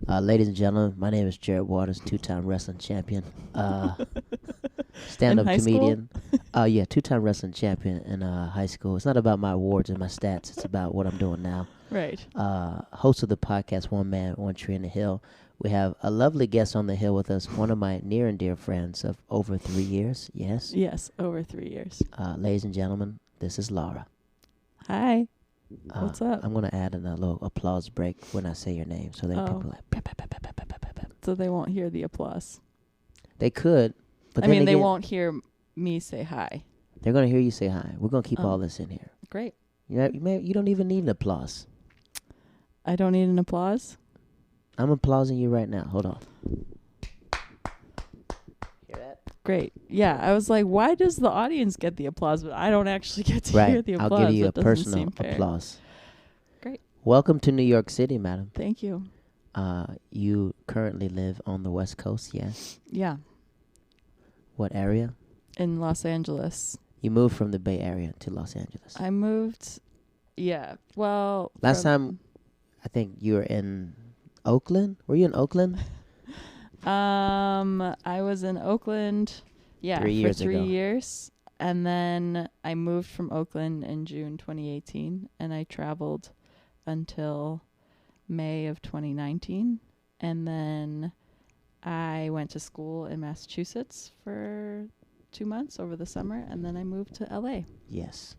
Ladies and gentlemen, my name is Jared Waters, two-time wrestling champion, In stand-up high school? comedian. Yeah, two-time wrestling champion in high school. It's not about my awards and my stats. It's about what I'm doing now. Right. Host of the podcast, One Man, One Tree in the Hill. We have a lovely guest on the hill with us, one of my near and dear friends of over 3 years. Yes. Yes, over 3 years. Ladies and gentlemen, this is Laura. Hi. What's up? I'm going to add in a little applause break when I say your name. So then people Oh. like, "Pep, pep, pep, pep, pep, pep, pep, pep." So they won't hear the applause. They could. But I then mean, they again, won't hear me say hi. They're going to hear you say hi. We're going to keep Oh. all this in here. Great. You don't even need an applause. I don't need an applause? I'm applauding you right now. Hold on. Hear that? Great. Yeah, I was like, why does the audience get the applause, but I don't actually get to hear Right. the applause? I'll give you a That doesn't personal seem fair. applause. Great. Welcome to New York City, madam. Thank you. You currently live on the West Coast, yes? Yeah, What area? in Los Angeles. You moved from the Bay Area to Los Angeles. I moved, well... Last time, I think you were in Oakland. Were you in Oakland? I was in Oakland, 3 years for 3 ago. years. And then I moved from Oakland in June 2018, and I traveled until May of 2019. And then I went to school in Massachusetts for 2 months over the summer, and then I moved to LA. Yes.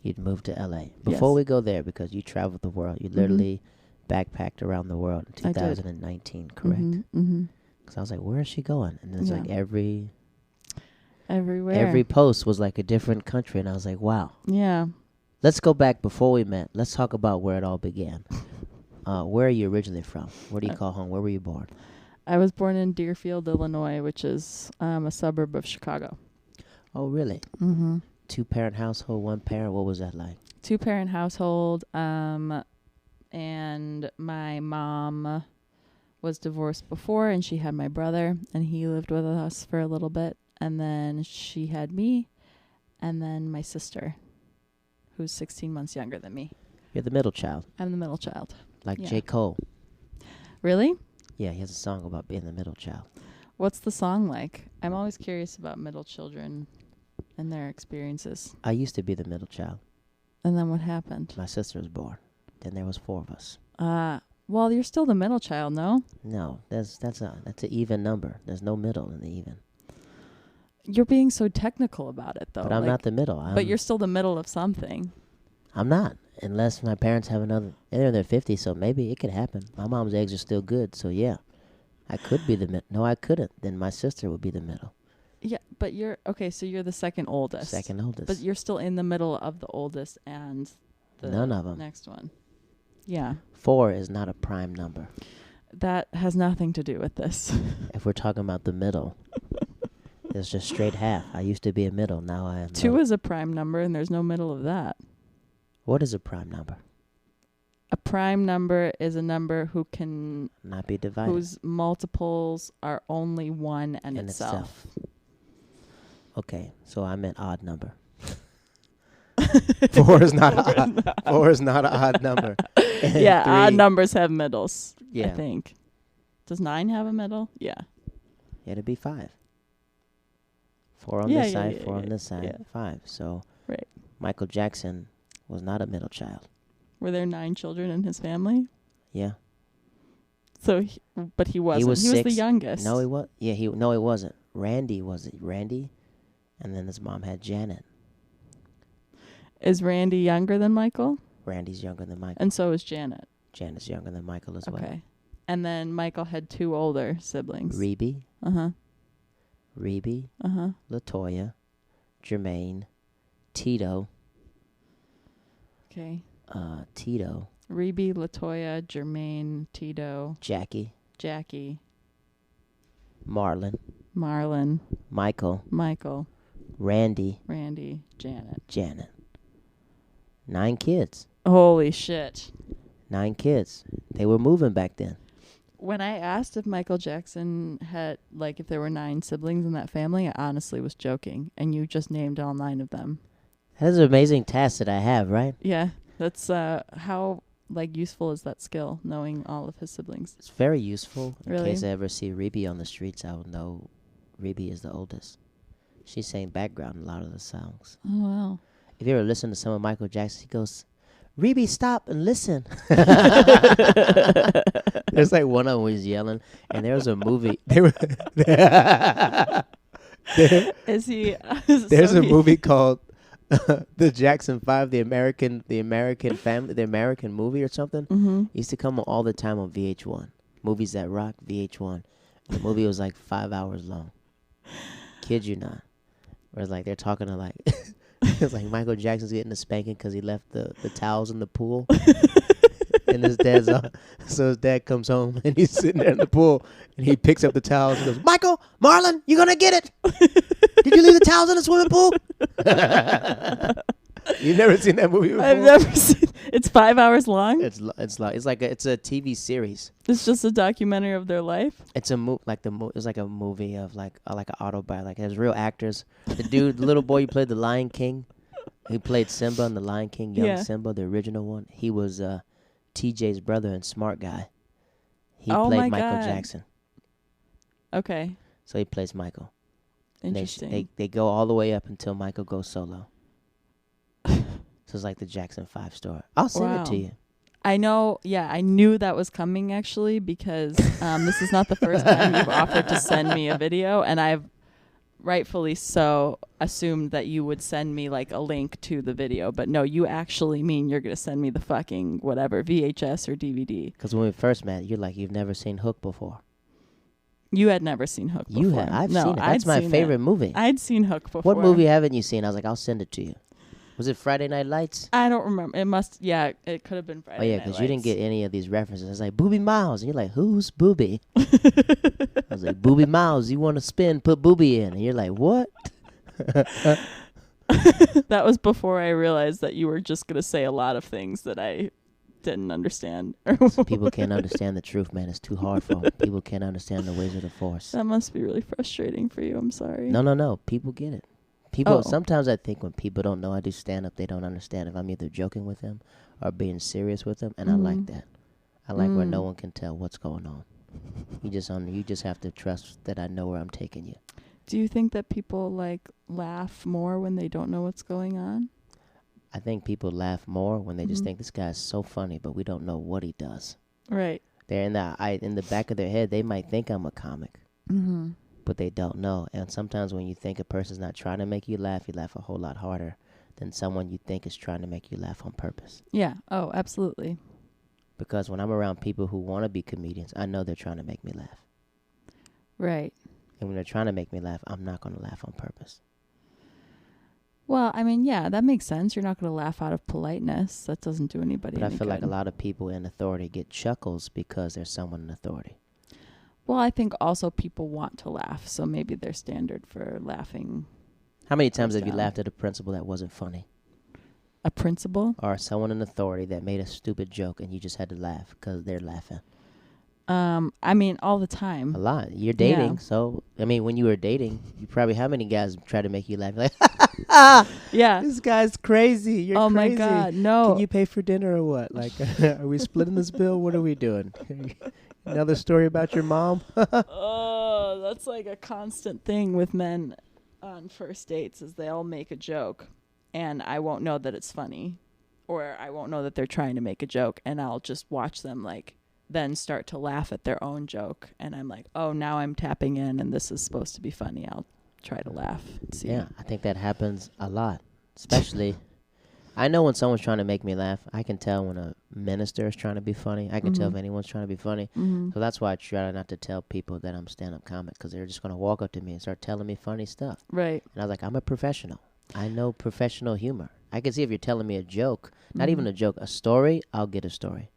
You'd moved to L.A. Before Yes. we go there, because you traveled the world, you Mhm. literally backpacked around the world in I did. 2019, correct? Mm-hmm. Because I was like, where is she going? And it's like Yeah. every Everywhere. post was like a different country. And I was like, wow. Yeah. Let's go back before we met. Let's talk about where it all began. Where are you originally from? What do you call home? Where were you born? I was born in Deerfield, Illinois, which is a suburb of Chicago. Oh, really? Mm-hmm. Two-parent household, one parent. What was that like? 2-parent household, and my mom was divorced before, and she had my brother, and he lived with us for a little bit, and then she had me, and then my sister, who's 16 months younger than me. You're the middle child, I'm the middle child. like Yeah. J. Cole. Really? Yeah, he has a song about being the middle child. What's the song like? I'm always curious about middle children and their experiences. I used to be the middle child. And then what happened? My sister was born. Then there was 4 of us. Well, you're still the middle child, no? No, that's an even number. There's no middle in the even. You're being so technical about it, though. But I'm not the middle. But you're still the middle of something. I'm not, unless my parents have another. They're in their 50s, so maybe it could happen. My mom's eggs are still good, so yeah, I could be the middle. No, I couldn't. Then my sister would be the middle. Yeah, but you're okay. So you're the second oldest. Second oldest. But you're still in the middle of the oldest and the None of 'em. next one. Yeah, 4 is not a prime number. that has nothing to do with this. If we're talking about the middle, it's just straight half. I used to be a middle. Now I am. 2 is a prime number, and there's no middle of that. What is a prime number? A prime number is a number Not be divided. whose multiples are only 1 and In itself. Okay, so I meant odd number. 4 is not odd. 4 is not an odd number. And Yeah, odd 3 numbers have middles. I Yeah, think. Does 9 have a middle? Yeah. it'd be 5. 4 on Yeah, this yeah, side, yeah, 4 on yeah, this side, yeah. 5. So Right. Michael Jackson was not a middle child. Were there 9 children in his family? Yeah, So, but he wasn't. was He was the 6. youngest. no, he was. Yeah, he wasn't. Randy was it? Randy, and then his mom had Janet. Is Randy younger than Michael? Randy's younger than Michael. And so is Janet. Janet's younger than Michael as well. Okay. And then Michael had 2 older siblings. Reby, Uh-huh. Latoya, Jermaine, Tito, Okay. Tito, Reby, Latoya, Jermaine, Tito, Jackie, Jackie, Marlon, Marlon, Michael, Michael, Randy, Randy, Janet. Janet. 9 kids. Holy shit. 9 kids. They were moving back then. When I asked if Michael Jackson had, like, if there were 9 siblings in that family, I honestly was joking. And you just named all 9 of them. That is an amazing task that I have, right? Yeah. That's how like useful is that skill, knowing all of his siblings? It's very useful. In Really? case I ever see Rebe on the streets, I will know Rebe is the oldest. She sang background in a lot of the songs. Oh wow. If you ever listen to some of Michael Jackson, he goes, Rebe, stop and listen. There's like one of them was yelling, and there was a movie. Is he? There's a movie called The Jackson 5, the American family, the American movie or something. Mm-hmm. It used to come all the time on VH1. Movies that rock, VH1. The movie was like 5 hours long. Kid you not. Where it's like they're talking to like, it's like Michael Jackson's getting a spanking because he left the towels in the pool. And his dad's so his dad comes home and he's sitting there in the pool and he picks up the towels and goes, Michael, Marlon, you gonna get it? Did you leave the towels in the swimming pool? You've never seen that movie before? I've never seen. It's 5 hours long. It's a TV series. It's just a documentary of their life. It's a it's like a movie of like an autobiography. Like there's real actors. The dude, the little boy who played the Lion King, he played Simba in the Lion King, young Simba, the original one. He was TJ's brother and Smart Guy. He played Michael Jackson. Okay. So he plays Michael. Interesting. They go all the way up until Michael goes solo. So it's like the Jackson 5 story. I'll send it to you. I know. Yeah, I knew that was coming actually because this is not the first time you've offered to send me a video, and I've rightfully so assumed that you would send me like a link to the video. But no, you actually mean you're going to send me the fucking whatever, VHS or DVD. Because when we first met, you're like, you've never seen Hook before. You had never seen Hook before. You had. I've seen it. That's my favorite movie. I'd seen Hook before. What movie haven't you seen? I was like, I'll send it to you. Was it Friday Night Lights? I don't remember. It must. Yeah, it could have been Friday. Oh yeah, because you didn't get any of these references. I was like, Booby Miles, and you're like, who's Booby? I was like, Booby Miles. You want to spin? Put Booby in, and you're like, what? That was before I realized that you were just gonna say a lot of things that I didn't understand. People can't understand the truth, man. It's too hard for them. People can't understand the ways of the Force. That must be really frustrating for you. I'm sorry. No. People get it. People. Sometimes I think when people don't know I do stand up, they don't understand if I'm either joking with them or being serious with them, and I like that. I like where no one can tell what's going on. You just have to trust that I know where I'm taking you. Do you think that people like laugh more when they don't know what's going on? I think people laugh more when they just think this guy's so funny, but we don't know what he does. Right. They're in the back of their head, they might think I'm a comic. Mm-hmm. But they don't know. And sometimes when you think a person's not trying to make you laugh a whole lot harder than someone you think is trying to make you laugh on purpose. Yeah. Oh, absolutely. Because when I'm around people who want to be comedians, I know they're trying to make me laugh. Right. And when they're trying to make me laugh, I'm not going to laugh on purpose. Well, I mean, yeah, that makes sense. You're not going to laugh out of politeness. That doesn't do anybody any good. But I feel like a lot of people in authority get chuckles because there's someone in authority. Well, I think also people want to laugh, so maybe their standard for laughing. How many times have you laughed at a principal that wasn't funny? A principal? Or someone in authority that made a stupid joke and you just had to laugh because they're laughing? I mean, all the time. A lot. You're dating, so, I mean, when you were dating, you probably, how many guys try to make you laugh? Like, yeah. This guy's crazy. You're crazy. My God, no. Can you pay for dinner or what? Like, are we splitting this bill? What are we doing? Another story about your mom? Oh, that's like a constant thing with men on first dates is they all make a joke and I won't know that it's funny or I won't know that they're trying to make a joke and I'll just watch them like then start to laugh at their own joke and I'm like, oh, now I'm tapping in and this is supposed to be funny. I'll try to laugh and see. Yeah, I think that happens a lot, especially I know when someone's trying to make me laugh. I can tell when a minister is trying to be funny. I can tell if anyone's trying to be funny. So that's why I try not to tell people that I'm stand-up comic because they're just going to walk up to me and start telling me funny stuff. Right. And I was like, I'm a professional. I know professional humor. I can see if you're telling me a joke, not even a joke, a story, I'll get a story.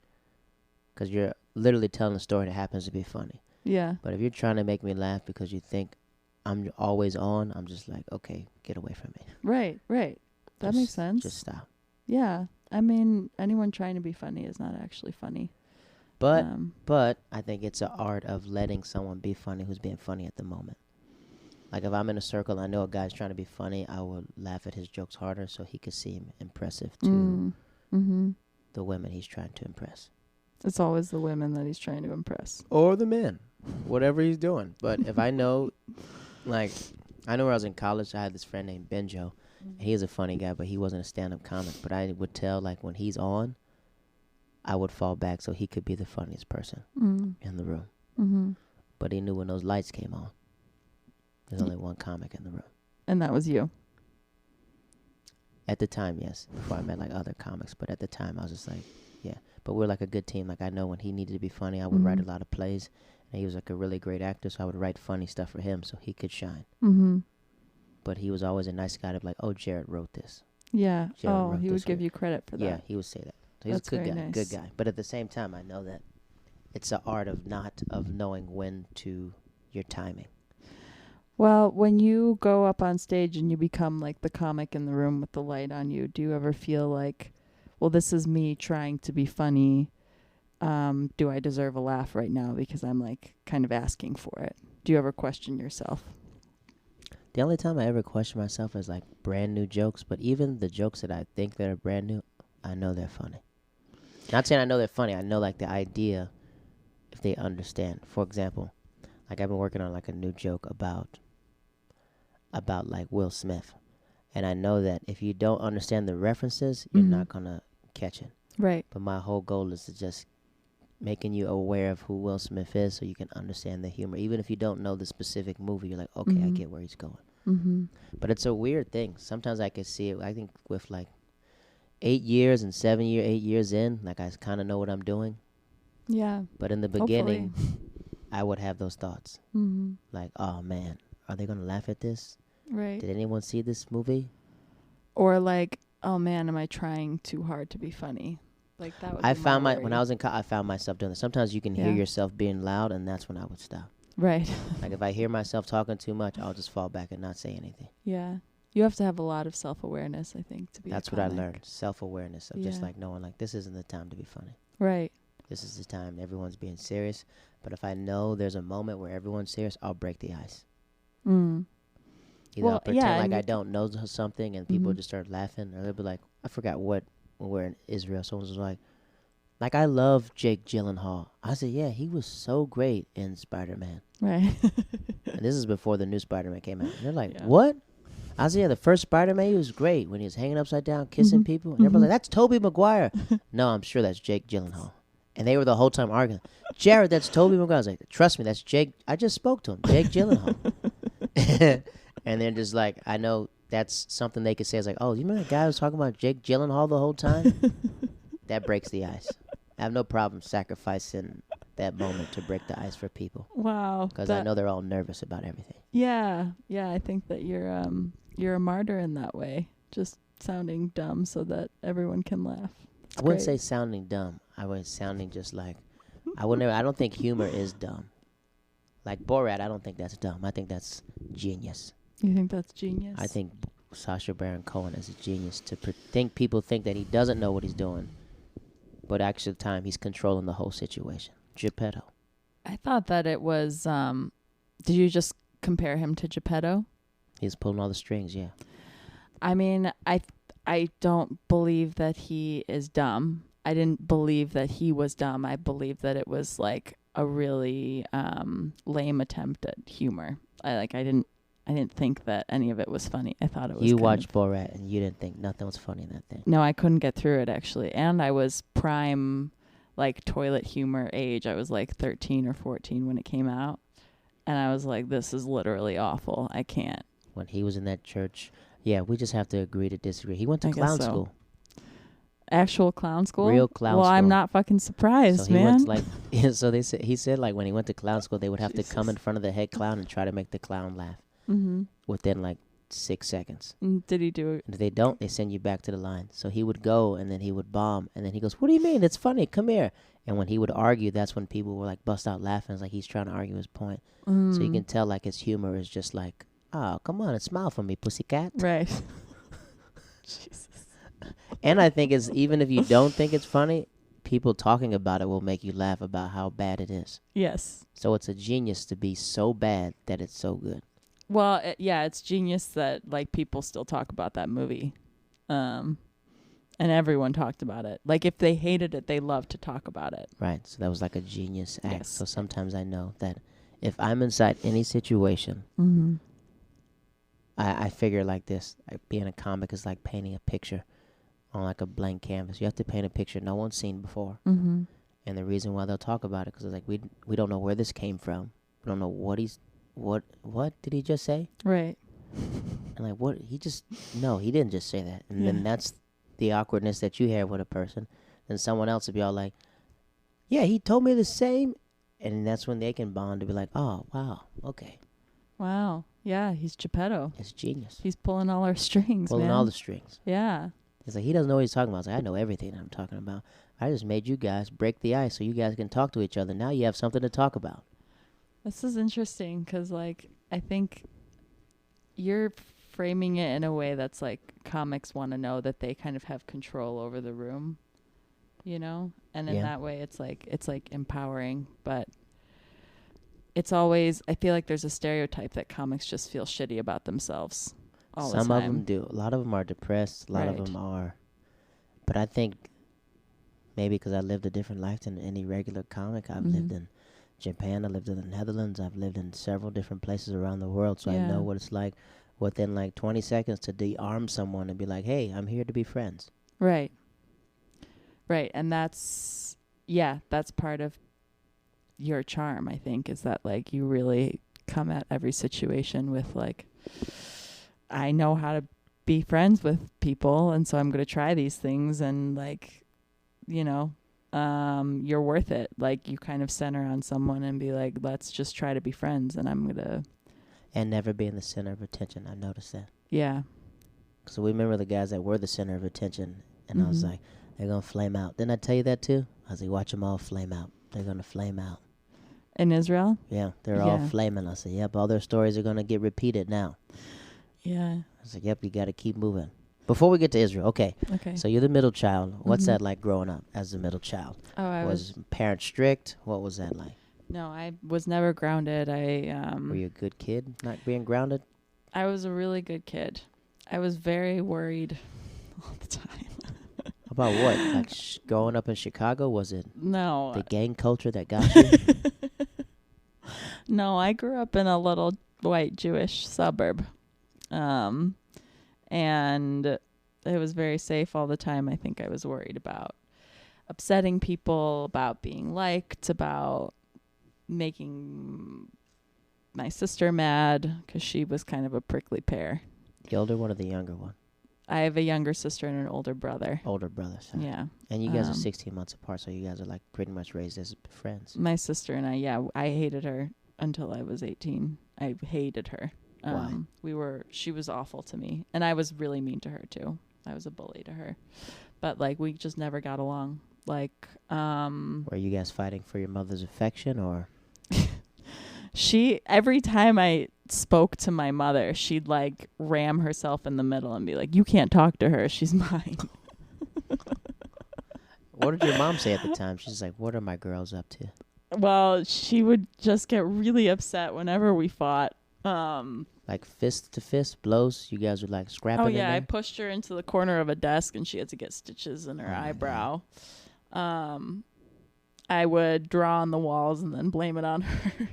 Because you're literally telling a story that happens to be funny. Yeah. But if you're trying to make me laugh because you think I'm always on, I'm just like, okay, get away from me. Right. That makes sense. Just stop. Yeah. I mean, anyone trying to be funny is not actually funny. But I think it's an art of letting someone be funny who's being funny at the moment. Like if I'm in a circle and I know a guy's trying to be funny, I will laugh at his jokes harder so he could seem impressive too. the women he's trying to impress. It's always the women that he's trying to impress. Or the men. Whatever he's doing. But if I know, like, I know when I was in college, I had this friend named Benjo. And he was a funny guy, but he wasn't a stand-up comic. But I would tell, like, when he's on, I would fall back so he could be the funniest person in the room. Mm-hmm. But he knew when those lights came on, there's only one comic in the room. And that was you. At the time, yes. Before I met, like, other comics. But at the time, I was just like, yeah. But we're like a good team. Like, I know when he needed to be funny, I would write a lot of plays. And he was like a really great actor, so I would write funny stuff for him so he could shine. Mm-hmm. But he was always a nice guy to be like, oh, Jared wrote this. Yeah. Jared He would give you credit for that. Yeah, he would say that. So he's That's a good guy. very nice. Good guy. But at the same time, I know that it's an art of knowing when to your timing. Well, when you go up on stage and you become like the comic in the room with the light on you, do you ever feel like, well, this is me trying to be funny? Do I deserve a laugh right now because I'm like kind of asking for it? Do you ever question yourself? The only time I ever question myself is like brand new jokes, but even the jokes that I think that are brand new, I know they're funny. Not saying I know they're funny. I know like the idea, if they understand. For example, like I've been working on like a new joke about like Will Smith, and I know that if you don't understand the references, you're not gonna catch it. Right. But my whole goal is to just making you aware of who Will Smith is so you can understand the humor. Even if you don't know the specific movie, you're like, okay, I get where he's going. Mm-hmm. But it's a weird thing. Sometimes I can see it. I think with like 8 years and 8 years in, like I kind of know what I'm doing. Yeah. But in the beginning, I would have those thoughts. Mm-hmm. Like, oh man, are they going to laugh at this? Right. Did anyone see this movie? Or like, oh man, am I trying too hard to be funny? Like that would I be found my when I was in I found myself doing this. Sometimes you can hear yourself being loud, and that's when I would stop. Right. Like if I hear myself talking too much, I'll just fall back and not say anything. Yeah. You have to have a lot of self-awareness, I think, to be That's a what I comic. learned. Self-awareness of just like knowing like this isn't the time to be funny. Right. This is the time everyone's being serious. But if I know there's a moment where everyone's serious, I'll break the ice. Mm. Either I'll pretend like and I don't know something and people just start laughing, or they'll be like, I forgot what, when we're in Israel, someone was like, I love Jake Gyllenhaal. I said, yeah, he was so great in Spider-Man. Right. And this is before the new Spider-Man came out. And they're like, what? I said, yeah, the first Spider-Man, he was great when he was hanging upside down, kissing people. And everybody's like, that's Tobey Maguire. No, I'm sure that's Jake Gyllenhaal. And they were the whole time arguing, Jared, that's Tobey Maguire. I was like, trust me, that's Jake. I just spoke to him, Jake Gyllenhaal. And they're just like, I know that's something they could say. It's like, oh, you remember that guy who was talking about Jake Gyllenhaal the whole time? That breaks the ice. I have no problem sacrificing that moment to break the ice for people. Wow. Because I know they're all nervous about everything. Yeah. Yeah, I think that you're a martyr in that way. Just sounding dumb so that everyone can laugh. It's I wouldn't great. say sounding dumb. I was sounding just like, I don't think humor is dumb. Like Borat, I don't think that's dumb. I think that's genius. You think that's genius? I think Sacha Baron Cohen is a genius to think people think that he doesn't know what he's doing, but actually at the time he's controlling the whole situation. Geppetto. I thought that it was, did you just compare him to Geppetto? He's pulling all the strings, yeah. I mean, I don't believe that he is dumb. I didn't believe that he was dumb. I believe that it was like a really lame attempt at humor. I didn't think that any of it was funny. I thought it was. You watched Borat and you didn't think nothing was funny in that thing. No, I couldn't get through it actually. And I was prime like toilet humor age. I was like 13 or 14 when it came out. And I was like, this is literally awful. I can't. When he was in that church, yeah, we just have to agree to disagree. He went to clown school. Actual clown school? Real clown school. Well, I'm not fucking surprised, so he man. Went so he said like when he went to clown school, they would have to come in front of the head clown and try to make the clown laugh within like 6 seconds. Did he do it? And if they don't, they send you back to the line. So he would go and then he would bomb and then he goes, what do you mean? It's funny. Come here. And when he would argue, that's when people were like bust out laughing. It's like he's trying to argue his point. So you can tell like his humor is just like, oh, come on and smile for me, pussycat. Right. Jesus. And I think it's even if you don't think it's funny, people talking about it will make you laugh about how bad it is. Yes. So it's a genius to be so bad that it's so good. Well, it's genius that like people still talk about that movie. And everyone talked about it. Like, if they hated it, they loved to talk about it. Right. So that was like a genius act. Yes. So sometimes I know that if I'm inside any situation, Mm-hmm. I figure like this. Like being a comic is like painting a picture on like a blank canvas. You have to paint a picture no one's seen before. Mm-hmm. And the reason why they'll talk about it because it's like we don't know where this came from. We don't know what did he just say? Right. And like what he didn't just say that. And then that's the awkwardness that you have with a person. Then someone else will be all like, yeah, he told me the same. And that's when they can bond to be like, oh wow, okay, Wow. Yeah, he's Geppetto. it's genius. He's pulling all our strings, Pulling man. all the strings. Yeah. It's like he doesn't know what he's talking about. It's like I know everything I'm talking about. I just made you guys break the ice so you guys can talk to each other. Now you have something to talk about. This is interesting because, like, I think you're framing it in a way that's like comics want to know that they kind of have control over the room, you know? And in that way, it's like empowering. But it's always, I feel like there's a stereotype that comics just feel shitty about themselves all the time. Some of them do. A lot of them are depressed. A lot of them are. But I think maybe because I lived a different life than any regular comic. I've lived in Japan. I lived in the Netherlands. I've lived in several different places around the world. So I know what it's like within like 20 seconds to de-arm someone and be like, hey, I'm here to be friends. Right. Right. And that's part of your charm, I think, is that like you really come at every situation with like, I know how to be friends with people, and so I'm going to try these things, and like, you know, you're worth it. Like, you kind of center on someone and be like, let's just try to be friends, and I'm going to... And never being the center of attention. I noticed that. Yeah. So we remember the guys that were the center of attention, and I was like, they're going to flame out. Didn't I tell you that too? I was like, watch them all flame out. They're going to flame out. In Israel? Yeah, they're all flaming. I said, yep, all their stories are going to get repeated now. Yeah. I was like, yep, you got to keep moving. Before we get to Israel, okay. So you're the middle child. What's that like growing up as the middle child? Oh, I was parents strict? What was that like? No, I was never grounded. Were you a good kid not being grounded? I was a really good kid. I was very worried all the time. About what? Like growing up in Chicago? Was it the gang culture that got you? No, I grew up in a little white Jewish suburb. And it was very safe all the time. I think I was worried about upsetting people, about being liked, about making my sister mad because she was kind of a prickly pear. The older one or the younger one? I have a younger sister and an older brother. Older brother. So. Yeah. And you guys are 16 months apart, so you guys are like pretty much raised as friends. My sister and I hated her until I was 18. I hated her. Why? She was awful to me, and I was really mean to her too. I was a bully to her, but like we just never got along. Like, were you guys fighting for your mother's affection, or? Every time I spoke to my mother, she'd like ram herself in the middle and be like, "You can't talk to her. She's mine." What did your mom say at the time? She's like, "What are my girls up to?" Well, she would just get really upset whenever we fought. Like fist to fist blows? You guys were like scrapping? Oh yeah, I pushed her into the corner of a desk and she had to get stitches in her eyebrow. I would draw on the walls and then blame it on her.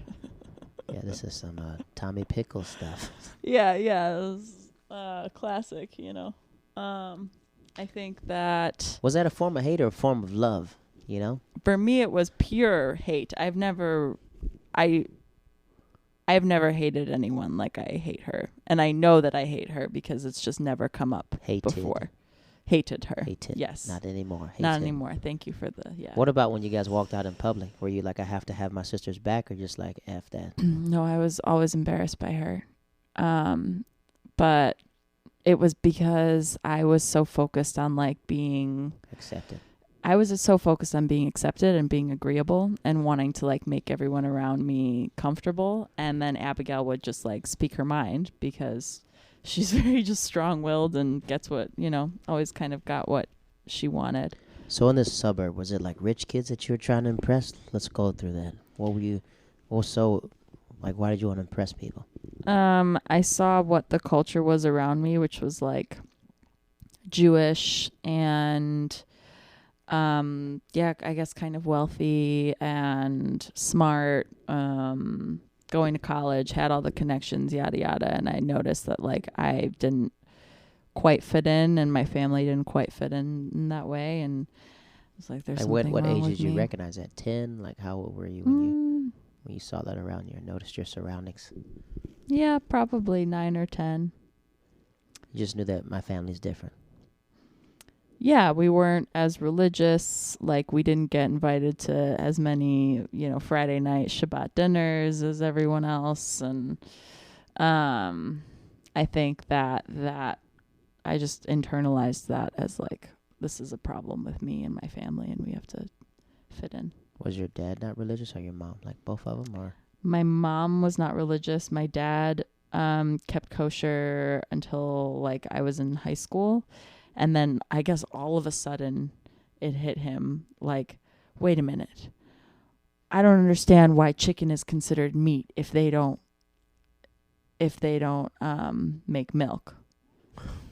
Yeah, this is some Tommy Pickles stuff. Yeah, it was classic, you know. I think that... Was that a form of hate or a form of love, you know? For me, it was pure hate. I've never hated anyone like I hate her. And I know that I hate her because it's just never come up before. Hated her. Hated. Yes. Not anymore. Hated. Not anymore. Thank you for the, What about when you guys walked out in public? Were you like, I have to have my sister's back, or just like, F that? No, I was always embarrassed by her. But it was because I was so focused on like being... accepted. I was just so focused on being accepted and being agreeable and wanting to like make everyone around me comfortable. And then Abigail would just like speak her mind because she's very just strong-willed and gets what, you know, always kind of got what she wanted. So in this suburb, was it like rich kids that you were trying to impress? Let's go through that. What were you also like? Why did you want to impress people? I saw what the culture was around me, which was like Jewish and yeah, I guess kind of wealthy and smart, going to college, had all the connections, yada yada. And I noticed that like I didn't quite fit in, and my family didn't quite fit in that way. And I was like, there's Like something what wrong age with did you me. recognize that? 10? Like how old were you when you saw that around you and noticed your surroundings? Yeah, probably 9 or 10. You just knew that my family's different. Yeah, we weren't as religious. Like, we didn't get invited to as many, Friday night Shabbat dinners as everyone else. And I think that I just internalized that as like, this is a problem with me and my family, and we have to fit in. Was your dad not religious or your mom? Like both of them, or? My mom was not religious. My dad kept kosher until like I was in high school. And then I guess all of a sudden it hit him like, wait a minute. I don't understand why chicken is considered meat if they don't make milk.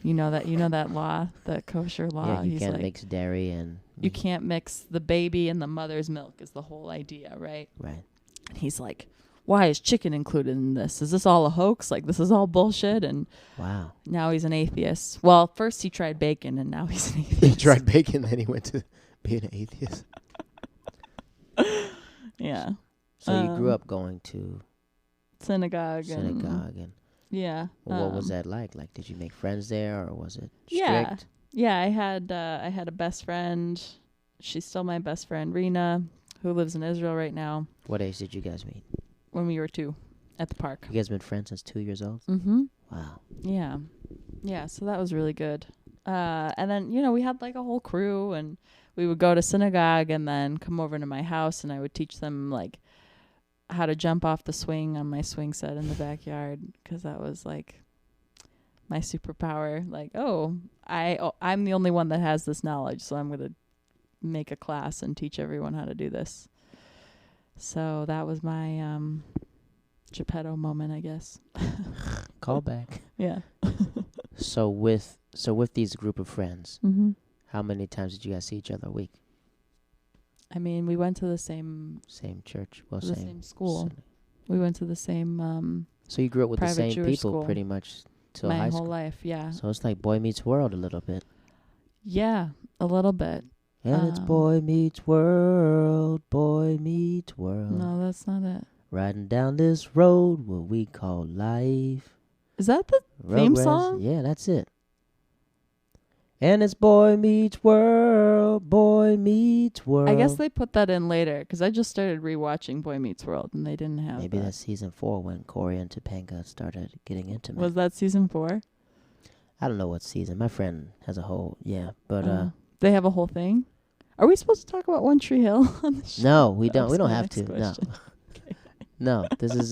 You know that law, the kosher law. Yeah, you He's can't like, mix dairy and... you can't mix the baby and the mother's milk is the whole idea, right? Right. And he's like, why is chicken included in this? Is this all a hoax? Like, this is all bullshit? And Wow. now he's an atheist. Well, first he tried bacon, and now he's an atheist. He tried bacon, then he went to being an atheist. Yeah. So you grew up going to synagogue. and Yeah. what was that like? Like, did you make friends there, or was it strict? Yeah. Yeah, I had a best friend. She's still my best friend, Rena, who lives in Israel right now. What age did you guys meet? When we were 2 at the park. You guys been friends since 2 years old? Mm-hmm. Wow. Yeah. Yeah, so that was really good. And then, we had like a whole crew, and we would go to synagogue and then come over to my house, and I would teach them like how to jump off the swing on my swing set in the backyard, because that was like my superpower. Like, I'm the only one that has this knowledge, so I'm going to make a class and teach everyone how to do this. So that was my Geppetto moment, I guess. Call back. Yeah. So with these group of friends, Mm-hmm. how many times did you guys see each other a week? I mean, we went to the same church, well, the same school. We went to the same so you grew up with the private same Jewish people school. pretty much till my high whole school. life. Yeah. So it's like Boy Meets World a little bit. Yeah, a little bit. And it's Boy Meets World, Boy Meets World. No, that's not it. Riding down this road, what we call life. Is that the theme song? Yeah, that's it. And it's Boy Meets World, Boy Meets World. I guess they put that in later, because I just started rewatching Boy Meets World, and they didn't have Maybe that. that's season 4 when Corey and Topanga started getting intimate. Was that season 4? I don't know what season. My friend has a whole, but they have a whole thing? Are we supposed to talk about One Tree Hill on the show? no, we don't. That We don't was my have next to. question. No. No, this is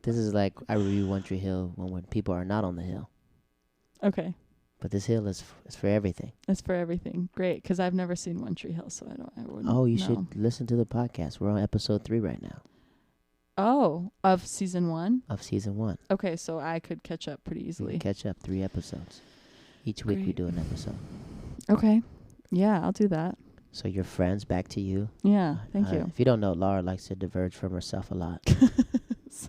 this is like I review One Tree Hill when people are not on the hill. Okay. But this hill is for everything. It's for everything. Great, because I've never seen One Tree Hill, so I wouldn't Oh, you know. should listen to the podcast. We're on episode 3 right now Oh, of season 1? of season 1. Okay, so I could catch up pretty We easily. can catch up 3 episodes. Each week we Great. do an episode. Okay. Yeah, I'll do that. So your friends, back to you. Yeah, thank you. If you don't know, Laura likes to diverge from herself a lot.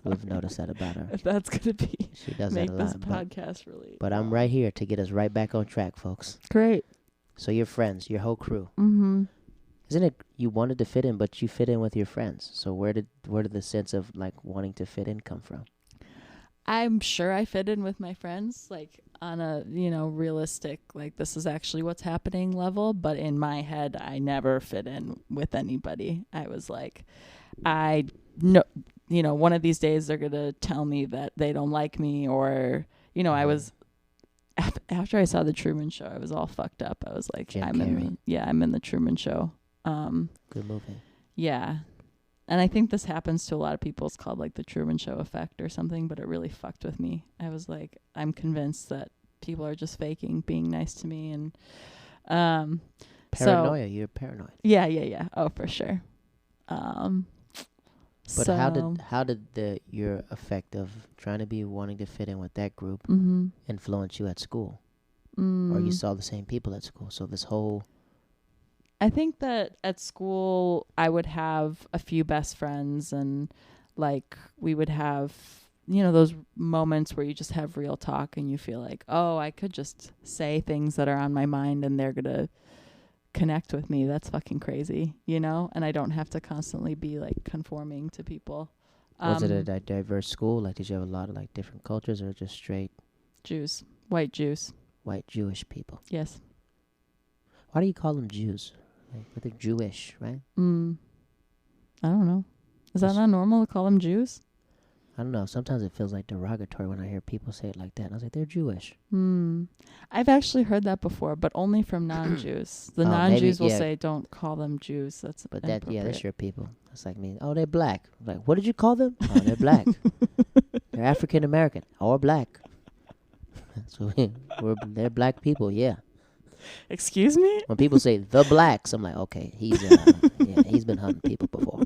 We've noticed that about her. If that's going to be She does make that a this lot. podcast really. But I'm right here to get us right back on track, folks. Great. So your friends, your whole crew. Mm-hmm. Isn't it you wanted to fit in, but you fit in with your friends? So where did the sense of like wanting to fit in come from? I'm sure I fit in with my friends, like on a, realistic, like this is actually what's happening level. But in my head, I never fit in with anybody. I was like, I know, one of these days they're going to tell me that they don't like me, or, I was, after I saw the Truman Show, I was all fucked up. I was like, Jim I'm Carrey. in the Truman Show. Good movie. Yeah. And I think this happens to a lot of people. It's called like the Truman Show effect or something, but it really fucked with me. I was like, I'm convinced that people are just faking being nice to me. And Paranoia. You're paranoid. Yeah. Oh, for sure. But how did your effect of trying to be wanting to fit in with that group Mm-hmm. influence you at school? or you saw the same people at school? So this whole I think that at school I would have a few best friends, and like we would have, those moments where you just have real talk and you feel like, oh, I could just say things that are on my mind and they're going to connect with me. That's fucking crazy, and I don't have to constantly be like conforming to people. was it a diverse school? Like, did you have a lot of like different cultures, or just straight Jews, white Jews? white Jewish people? Yes. Why do you call them Jews? Like, they're Jewish, right? I don't know. Is that not normal to call them Jews? I don't know. Sometimes it feels like derogatory when I hear people say it like that. And I was like, they're Jewish. I've actually heard that before, but only from non-Jews. The non-Jews will say, don't call them Jews. That's inappropriate. That's your people. It's like me. Oh, they're black. I'm like, what did you call them? Oh, they're black. They're African American or black. So they're black people, yeah. Excuse me? When people say the blacks, I'm like, okay, he's been hunting people before.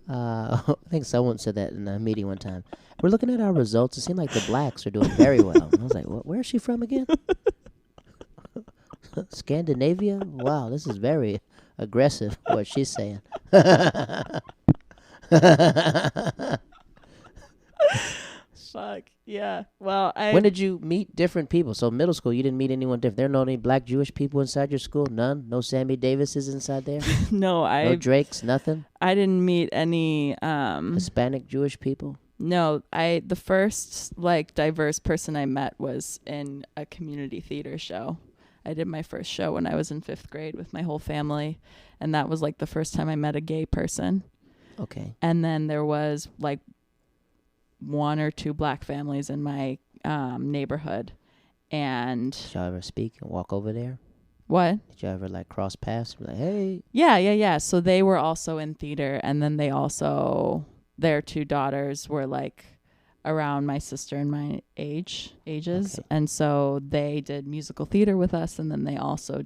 I think someone said that in a meeting one time. We're looking at our results. It seemed like the blacks are doing very well. I was like, where is she from again? Scandinavia? Wow, this is very aggressive, what she's saying. Fuck. Yeah. Well, When did you meet different people? So middle school, you didn't meet anyone different. There are no any black Jewish people inside your school? None? No Sammy Davises inside there? No Drakes? Nothing? I didn't meet any Hispanic Jewish people? No, the first like diverse person I met was in a community theater show. I did my first show when I was in 5th grade with my whole family, and that was like the first time I met a gay person. Okay. And then there was like 1 or 2 black families in my neighborhood. And did y'all ever speak and walk over there? What? Did y'all ever like cross paths? Like, hey. Yeah. So they were also in theater, and then their 2 daughters were like around my sister and my ages. Okay. And so they did musical theater with us, and then they also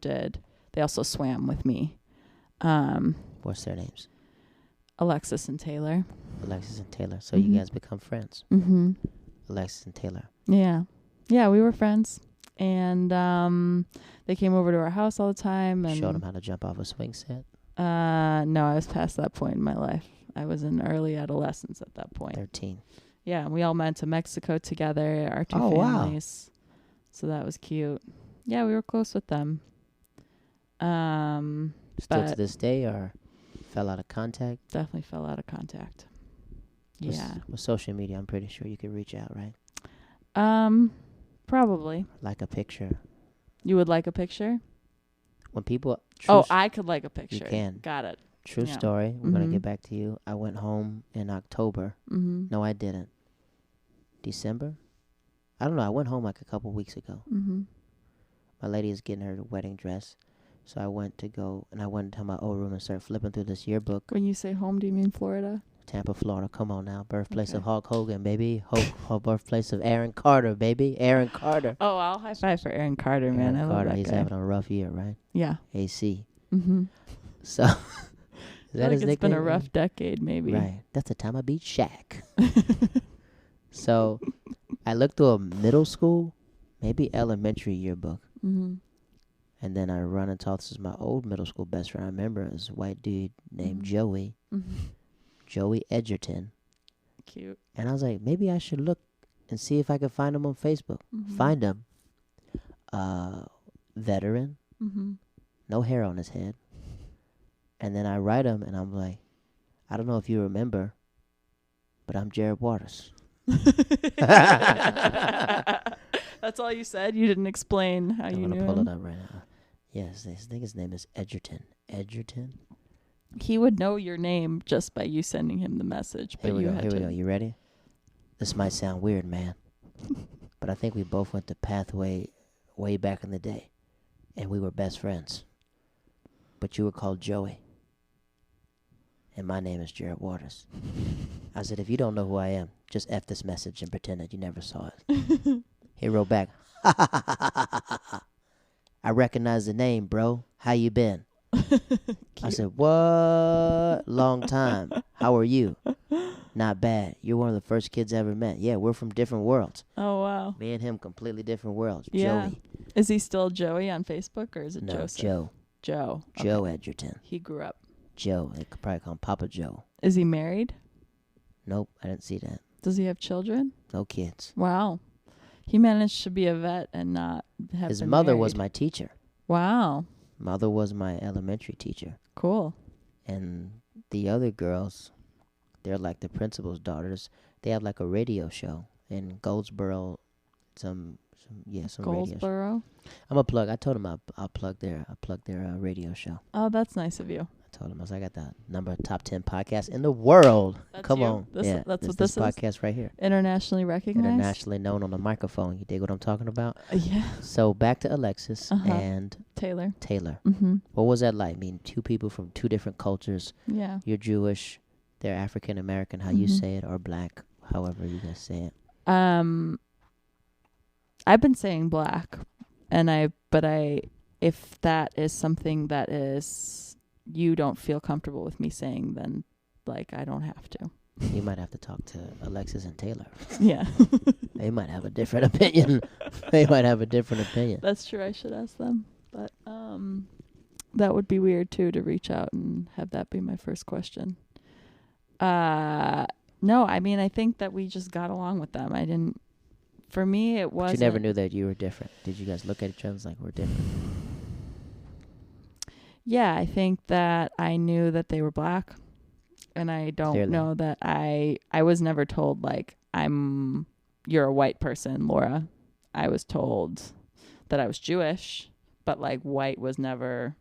swam with me. What's their names? Alexis and Taylor. So you guys become friends. Alexis and Taylor. Yeah, we were friends, and they came over to our house all the time and showed them how to jump off a swing set. No, I was past that point in my life. I was in early adolescence at that point. 13. Yeah, we all went to Mexico together, our 2 families. Wow. So that was cute. Yeah, we were close with them. Still to this day, or fell out of contact? Definitely fell out of contact. With social media, I'm pretty sure you could reach out, right? Probably. Like a picture. You would like a picture? When people... I could like a picture. You can. Got it. True story. We're going to get back to you. I went home in October. No, I didn't. December? I don't know. I went home like a couple weeks ago. My lady is getting her wedding dress. So I went into my old room and started flipping through this yearbook. When you say home, do you mean Florida? Tampa, Florida. Come on now. Birthplace of Hulk Hogan, baby. Birthplace of Aaron Carter, baby. Aaron Carter. Oh, I'll high five for Aaron Carter, man. I love that He's guy. having a rough year, right? Yeah. AC. So... Is that his nickname? It's been a rough decade, maybe. Right. That's the time I beat Shaq. So I looked through a middle school, maybe elementary yearbook. And then I run and talk. This is my old middle school best friend. I remember this white dude named Joey. Joey Edgerton. Cute. And I was like, maybe I should look and see if I could find him on Facebook. Find him. Veteran. No hair on his head. And then I write him, and I'm like, I don't know if you remember, but I'm Jared Waters. That's all you said? You didn't explain how you knew him? I'm going to pull it up right now. Yes, I think his name is Edgerton. Edgerton? He would know your name just by you sending him the message. But Here we go. You ready? This might sound weird, man. But I think we both went to Pathway way back in the day. And we were best friends. But you were called Joey. And my name is Jared Waters. I said, if you don't know who I am, just F this message and pretend that you never saw it. He wrote back, I recognize the name, bro. How you been? I said, what? Long time. How are you? Not bad. You're one of the first kids I ever met. Yeah, we're from different worlds. Oh, wow. Me and him, completely different worlds. Yeah. Joey. Is he still Joey on Facebook, or is it No, Joseph? Joe. Joe. Joe Okay. Edgerton. He grew up. Joe. They could probably call him Papa Joe. Is he married? Nope, I didn't see that. Does he have children? No kids. Wow. He managed to be a vet and not have His been mother married. was my teacher. Wow. Mother was my elementary teacher. Cool. And the other girls, they're like the principal's daughters. They have like a radio show in Goldsboro. Some radio show. Goldsboro? I'm a plug. I told them I'll plug their radio show. Oh, that's nice of you. I told them I got the number top 10 podcast in the world. That's Come you? on. That's what this is? podcast right here. Internationally recognized? Internationally known on the microphone. You dig what I'm talking about? Yeah. So back to Alexis and Taylor. Mm-hmm. What was that like? I mean, two people from two different cultures. Yeah. You're Jewish. They're African American, how you say it, or black, however you guys say it. I've been saying black, but if that is something that is you don't feel comfortable with me saying, then like I don't have to. You might have to talk to Alexis and Taylor. Yeah. They might have a different opinion. That's true. I should ask them, but that would be weird too to reach out and have that be my first question. No, I mean I think that we just got along with them. I didn't. For me, it wasn't. You never knew that you were different. Did you guys look at each other and was like, we're different? Yeah, I think that I knew that they were black, and I don't know that I was never told like you're a white person, Laura. I was told that I was Jewish, but like white was never,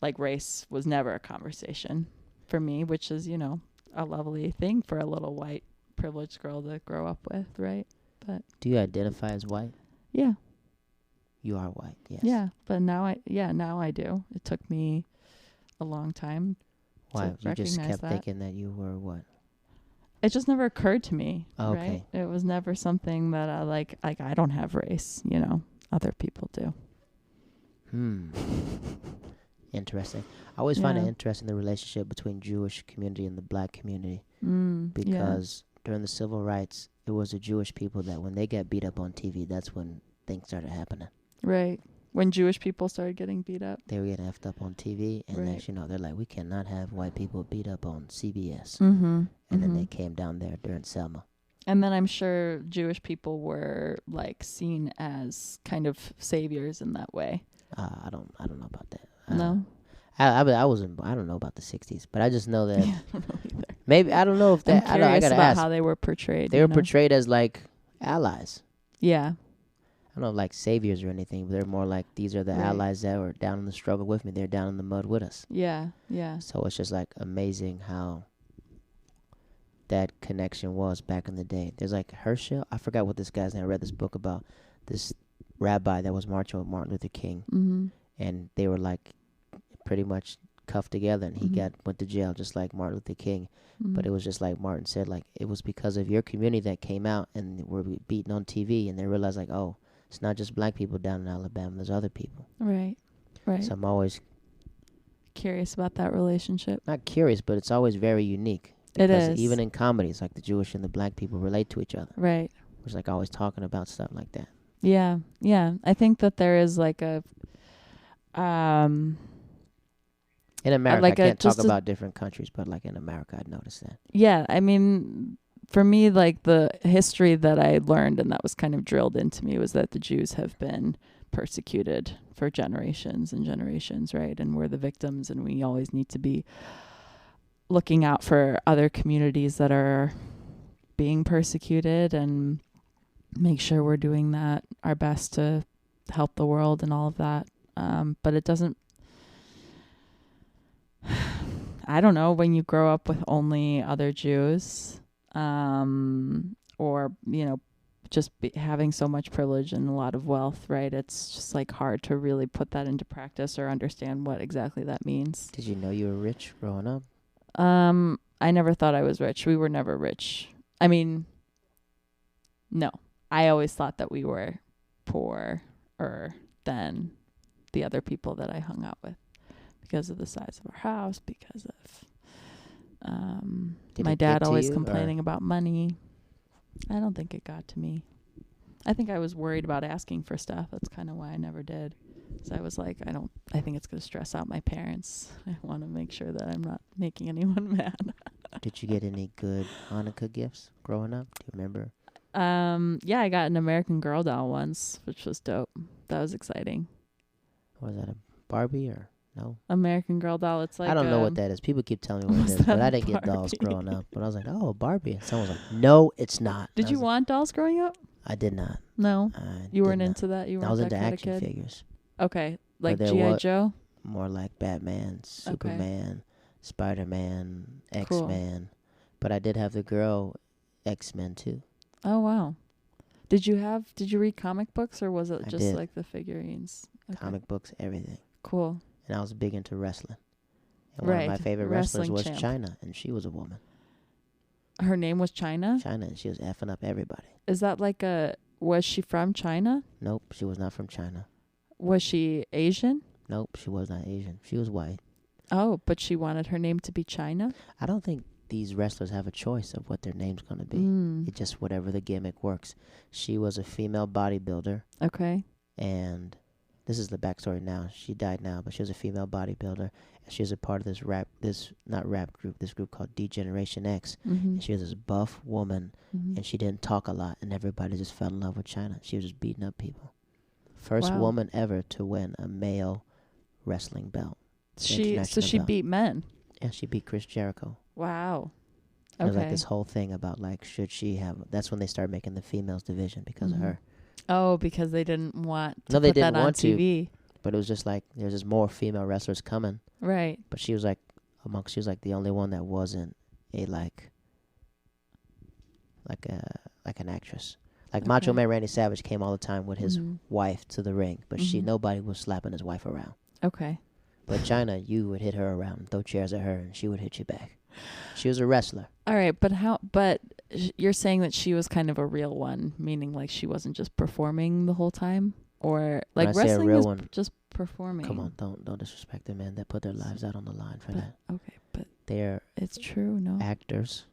like race was never a conversation for me, which is, a lovely thing for a little white privileged girl to grow up with, right? But do you identify as white? Yeah. You are white, yes. Yeah, but now I do. It took me a long time. Why? To You just kept that. thinking that you were what? It just never occurred to me. Oh, okay. Right? It was never something that I like I don't have race, other people do. Interesting. I always find it interesting, the relationship between Jewish community and the black community. Because during the civil rights, it was the Jewish people that when they got beat up on TV, that's when things started happening. Right. When Jewish people started getting beat up. They were getting effed up on TV, and Right. next they're like, we cannot have white people beat up on CBS. Mm-hmm. And then they came down there during Selma. And then I'm sure Jewish people were like seen as kind of saviors in that way. I don't know about that. No. I don't know about the 60s, but I just know that Yeah, I don't know either. maybe I don't know if that. I'm curious I gotta about ask. how they were portrayed. They were portrayed as like allies. Yeah. I don't know, like saviors or anything, but they're more like these are the Right. allies that were down in the struggle with me. They're down in the mud with us. Yeah. Yeah. So it's just like amazing how that connection was back in the day. There's like Herschel. I forgot what this guy's name. I read this book about this rabbi that was marching with Martin Luther King, and they were like pretty much cuffed together, and he went to jail just like Martin Luther King. But it was just like Martin said, like it was because of your community that came out and were beaten on TV, and they realized like, oh, it's not just black people down in Alabama. There's other people. Right. Right. So I'm always Curious about that relationship. not curious, but it's always very unique. It Because is. even in comedies, like the Jewish and the black people relate to each other. Right. It's like always talking about stuff like that. Yeah. Yeah. I think that there is like a In America, like I a- can't talk just a- about different countries, but like in America, I'd noticed that. yeah, I mean, for me, like the history that I learned and that was kind of drilled into me was that the Jews have been persecuted for generations and generations, right? And we're the victims, and we always need to be looking out for other communities that are being persecuted and make sure we're doing that, our best to help the world and all of that. But it doesn't, I don't know, when you grow up with only other Jews, or, just having so much privilege and a lot of wealth, right? It's just like hard to really put that into practice or understand what exactly that means. Did you know you were rich growing up? I never thought I was rich. We were never rich. I mean, no. I always thought that we were poorer than the other people that I hung out with because of the size of our house, because of Did My it get dad to always you, or- complaining about money. I don't think it got to me. I think I was worried about asking for stuff. That's kind of why I never did. So I was like, I think it's going to stress out my parents. I want to make sure that I'm not making anyone mad. Did you get any good Hanukkah gifts growing up? Do you remember? Yeah, I got an American Girl doll once, which was dope. That was exciting. Was that a Barbie or no? American Girl doll. It's like I don't know what that is. People keep telling me what Was it is, but that I a didn't get dolls Barbie? growing up. But I was like, oh, Barbie. And someone was like, no, it's not. Did I you was want dolls growing up? like, I did not. No, you did weren't not. into that. You I weren't was that into kind of action kid. figures. Okay, like there G.I. was- Joe. More like Batman, Superman, Spider-Man, Cool. X-Men. But I did have the girl X-Men too. Oh wow. Did you read comic books, or was it I just did. like the figurines? Okay. Comic books, everything. Cool. And I was big into wrestling. And one of my Right, favorite wrestlers wrestling was champ. China, and she was a woman. Her name was China. China, and she was effing up everybody. Is that like was she from China? Nope, she was not from China. Was she Asian? Nope, she was not Asian. She was white. Oh, but she wanted her name to be China? I don't think these wrestlers have a choice of what their name's going to be. It's just whatever the gimmick works. She was a female bodybuilder, Okay. and this is the backstory now. She died now, but she was a female bodybuilder, and she was a part of this this group called D-Generation X. Mm-hmm. And she was this buff woman, Mm-hmm. and she didn't talk a lot, and everybody just fell in love with China. She was just beating up people. First Wow. woman ever to win a male wrestling belt. She international belt. beat men. Yeah, she beat Chris Jericho. Wow. There was like Okay. this whole thing about like, should she have? That's when they started making the females division because of Mhm. her. Oh, because they didn't want to No, they put that didn't on want to. TV. But it was just like there's just more female wrestlers coming. Right. But she was like she was like the only one that wasn't a like an actress. Like Macho Okay. Man Randy Savage came all the time with his Mhm. wife to the ring, but Mhm. nobody was slapping his wife around. Okay. But China, you would hit her around and throw chairs at her, and she would hit you back. She was a wrestler. All right, but you're saying that she was kind of a real one, meaning like she wasn't just performing the whole time, or When like I say a wrestling real is one, just performing. come on, don't disrespect them, man. They put their lives out on the line for But, that. okay, but They're it's true, no? actors.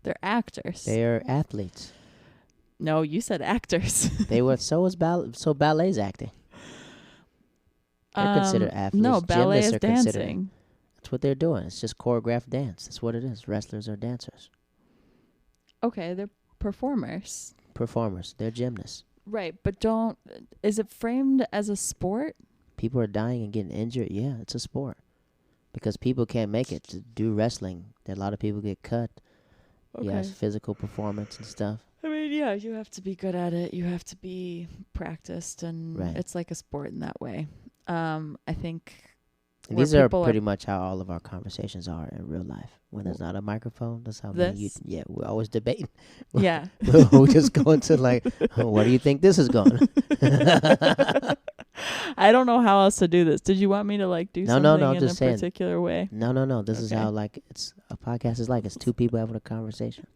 They're actors. They're athletes. No, you said actors. They were ballet's acting. They're considered athletes. No, ballet Gymnasts is are considered- dancing. That's what they're doing. It's just choreographed dance. That's what it is. Wrestlers are dancers. Okay, they're performers. Performers. They're gymnasts. Right, but is it framed as a sport? People are dying and getting injured. Yeah, it's a sport. Because people can't make it to do wrestling. A lot of people get cut. Okay. Yes, physical performance and stuff. I mean, yeah, you have to be good at it. You have to be practiced, and Right. it's like a sport in that way. I think And where these are people pretty much how all of our conversations are in real life. When there's not a microphone, that's how we're always debating. yeah. We're just going to like, oh, where do you think this is going? I don't know how else to do this. Did you want me to like do No, something no, in just a saying. particular way? No. This is Okay. how like it's a podcast is like. It's two people having a conversation.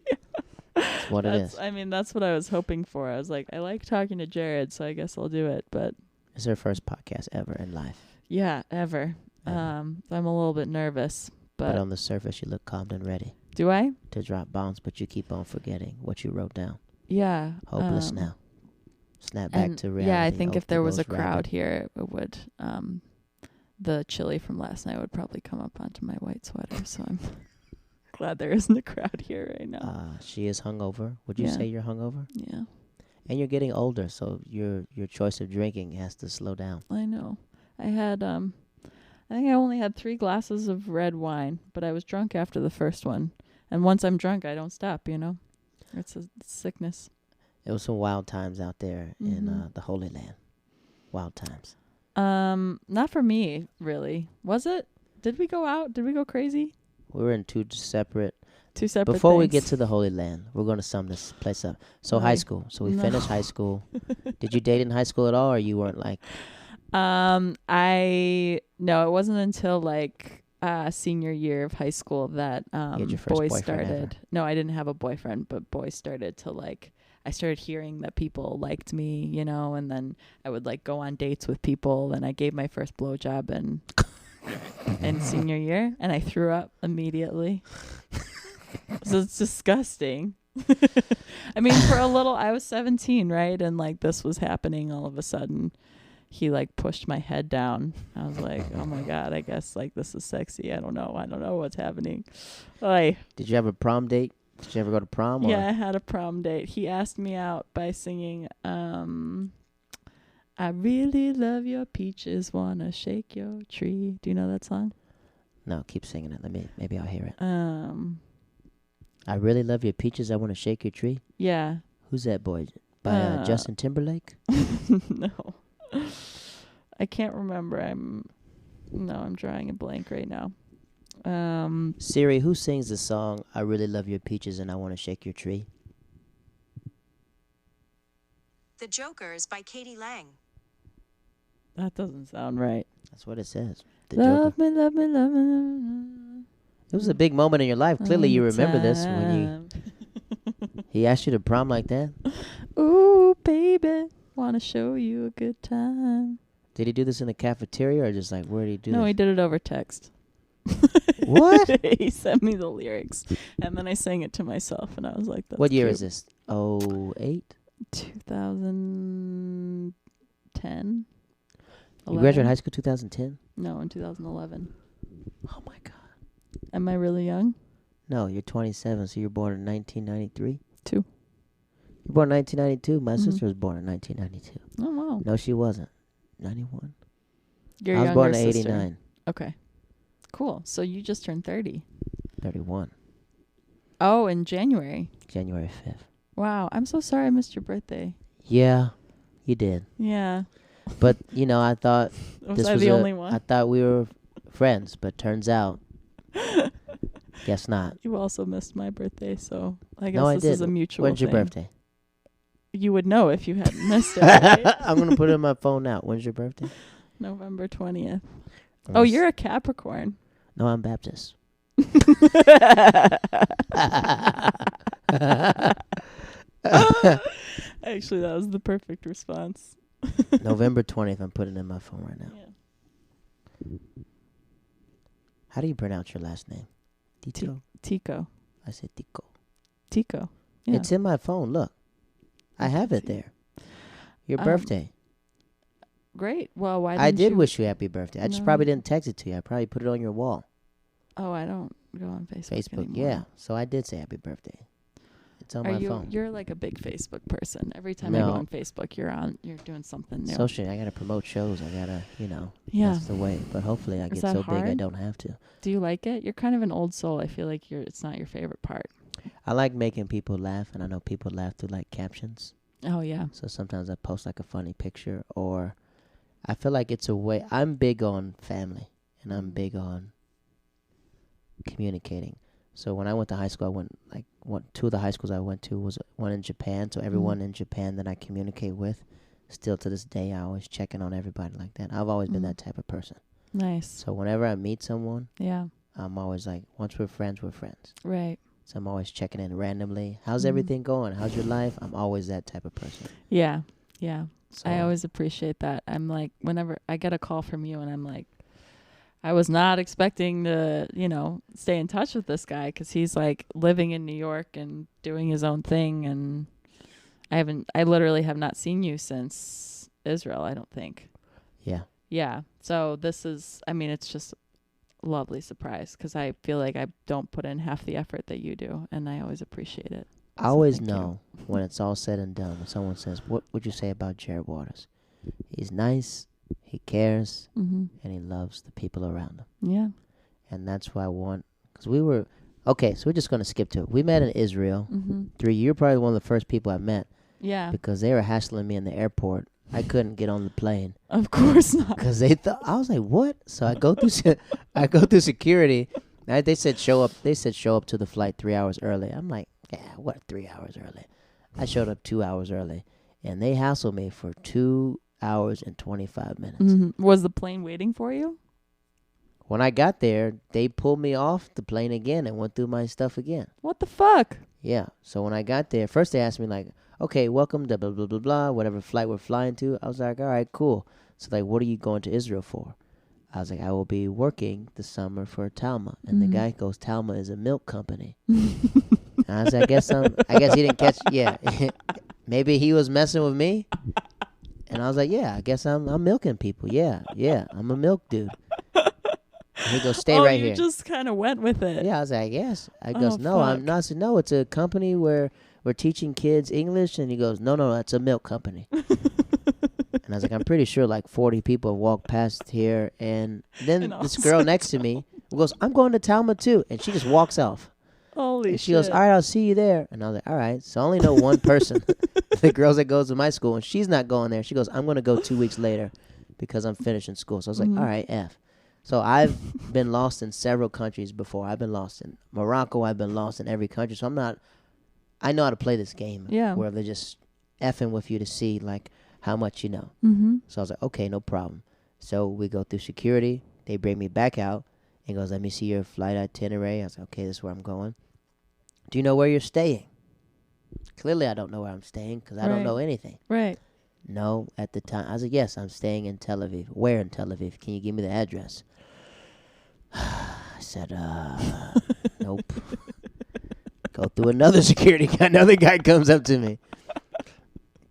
That's what it is. I mean, that's what I was hoping for. I was like, I like talking to Jared, so I guess I'll do it. But It's her first podcast ever in life. yeah, ever. Ever. I'm a little bit nervous, But but on the surface, you look calm and ready do I? to drop bombs, but you keep on forgetting what you wrote down. Yeah. Hopeless now. Snap back And to reality. yeah, I think if Oak there the was a Ghost crowd Rabbit. here, it would. The chili from last night would probably come up onto my white sweater. So I'm glad there isn't a crowd here right now. She is hungover. Would you Yeah. say you're hungover? Yeah, And you're getting older, so your choice of drinking has to slow down. I know. I had I think I only had 3 glasses of red wine, but I was drunk after the first one. And once I'm drunk, I don't stop. You know, it's a sickness. It was some wild times out there in Mhm. the Holy Land. Wild times. Not for me, really. Was it? Did we go out? Did we go crazy? We were in two separate. Before Before we get to the Holy Land, we're going to sum this place up. So high Right. school. So we No. finished high school. Did you date in high school at all, or you weren't like? No, it wasn't until like senior year of high school that had your first boys boyfriend started. No, I didn't have a boyfriend, but boys started to like. I started hearing that people liked me, you know, and then I would like go on dates with people, and I gave my first blowjob in senior year, and I threw up immediately. So it's disgusting. I mean, for a little, I was 17, right? And like this was happening all of a sudden. He like pushed my head down. I was like, oh my God, I guess like this is sexy. I don't know what's happening. Like, Did you have a prom date? Did you ever go to prom? Or? yeah, I had a prom date. He asked me out by singing, I really love your peaches, wanna shake your tree. Do you know that song? No, keep singing it. Maybe I'll hear it. I really love your peaches. I want to shake your tree. Yeah. Who's that boy? By Justin Timberlake? No. I can't remember. I'm drawing a blank right now. Siri, who sings the song I really love your peaches and I want to shake your tree? The Jokers by Katie Lang. That doesn't sound right. That's what it says. The Love Joker. me, love me, love me, love me. It was a big moment in your life. Clearly you remember this when he asked you to prom like that. Ooh, baby, wanna show you a good time. Did he do this in the cafeteria or just like, where did he do No, this? he did it over text. What? He sent me the lyrics, and then I sang it to myself, and I was like, that's What year cute. is this? 08? 2010. You graduated high school 2010? No, in 2011. Oh my God. Am I really young? No, you're 27, so you're born in 1993? 2. You're born in 1992. My Mhm. sister was born in 1992. Oh, wow. No, she wasn't. 91. Your I was younger born in sister. 89. Okay. Cool. So you just turned 30. 31. Oh, in January. January 5th. Wow. I'm so sorry I missed your birthday. Yeah, you did. Yeah. But, you know, I thought Was this I was the only one? I thought we were friends, but turns out, guess not. You also missed my birthday, so I guess No, I this is a didn't. mutual When's your thing. birthday? You would know if you hadn't missed it, right? I'm going to put it in my phone now. When's your birthday? November 20th. Oh, you're a Capricorn. No, I'm Baptist. Actually, that was the perfect response. November 20th. I'm putting it in my phone right now. Yeah. How do you pronounce your last name? Teecho? Tico. I said Tico. Tico. Yeah. It's in my phone. Look. I have it there. Your birthday. Great. Well, why didn't I did you... wish you happy birthday. I just No. probably didn't text it to you. I probably put it on your wall. Oh, I don't go on Facebook anymore. Yeah. So I did say happy birthday. It's on my phone. You're like a big Facebook person. Every time I No. go on Facebook, you're doing something new. Socially, I got to promote shows. I got to, Yeah. that's the way. But hopefully I Is get that so big I hard? don't have to. Do you like it? You're kind of an old soul. I feel like it's not your favorite part. I like making people laugh, and I know people laugh through like captions. Oh, yeah. So sometimes I post like a funny picture, or I feel like it's a way. I'm big on family, and I'm big on communicating. So when I went to high school, two of the high schools I went to was one in Japan. So everyone in Japan that I communicate with, still to this day, I always check in on everybody like that. I've always been that type of person. Nice. So whenever I meet someone, Yeah. I'm always like, once we're friends, we're friends. Right. So I'm always checking in randomly. How's everything going? How's your life? I'm always that type of person. Yeah. Yeah. So I always appreciate that. I'm like, whenever I get a call from you and I'm like, I was not expecting to, stay in touch with this guy because he's like living in New York and doing his own thing. And I literally have not seen you since Israel, I don't think. Yeah. Yeah. So this is, it's just a lovely surprise because I feel like I don't put in half the effort that you do. And I always appreciate it. I always know when it's all said and done, when someone says, what would you say about Jared Waters? He's nice, he cares, and he loves the people around him. Yeah. And that's why I want, because so we're just going to skip to it. We met in Israel. 3 You're probably one of the first people I met. Yeah. Because they were hassling me in the airport. I couldn't get on the plane. Of course not. Because they thought, I was like, what? So I go through security. They said show up to the flight 3 hours early. I'm like, yeah, what 3 hours early? I showed up 2 hours early. And they hassled me for 2 hours and 25 minutes. Was the plane waiting for you? When I got there, they pulled me off the plane again and went through my stuff again. What the fuck? Yeah. So when I got there, first they asked me like, okay, welcome to blah, blah, blah, blah, whatever flight we're flying to. I was like, all right, cool. So like, what are you going to Israel for? I was like, I will be working this summer for Talma. And the guy goes, Talma is a milk company. And I was like, I guess he didn't catch, yeah. Maybe he was messing with me. And I was like, yeah, I guess I'm milking people. Yeah, I'm a milk dude. And he goes, stay right here. You just kind of went with it. Yeah, I was like, yes. I goes, no, I'm not. I said, no, it's a company where we're teaching kids English. And he goes, no, it's a milk company. And I was like, I'm pretty sure like 40 people have walked past here. And then this girl next to me goes, I'm going to Talma too. And she just walks off. Holy and she goes, all right, I'll see you there. And I was like, all right. So I only know one person, the girls that goes to my school, and she's not going there. She goes, I'm going to go 2 weeks later because I'm finishing school. So I was like, all right, F. So I've been lost in several countries before. I've been lost in Morocco. I've been lost in every country. So I know how to play this game. Yeah. Where they're just effing with you to see like how much you know. So I was like, okay, no problem. So we go through security. They bring me back out and goes, let me see your flight itinerary. I was like, okay, this is where I'm going. Do you know where you're staying? Clearly, I don't know where I'm staying because I don't know anything. Right. No, at the time. I was like, yes, I'm staying in Tel Aviv. Where in Tel Aviv? Can you give me the address? I said, nope. Go through another security guy. Another guy comes up to me.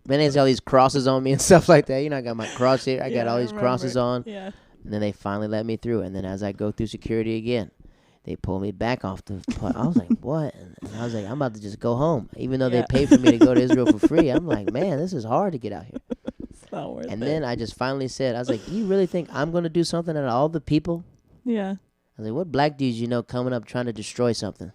Then there's all these crosses on me and stuff like that. You know, I got my cross here. I got all these crosses on. Yeah. And then they finally let me through. And then as I go through security again, they pull me back off the plane. I was like, what? And I was like, I'm about to just go home. Even though they paid for me to go to Israel for free. I'm like, man, this is hard to get out here. It's not worth it. And then I just finally said, I was like, do you really think I'm going to do something out of all the people? Yeah. I was like, what black dudes you know coming up trying to destroy something?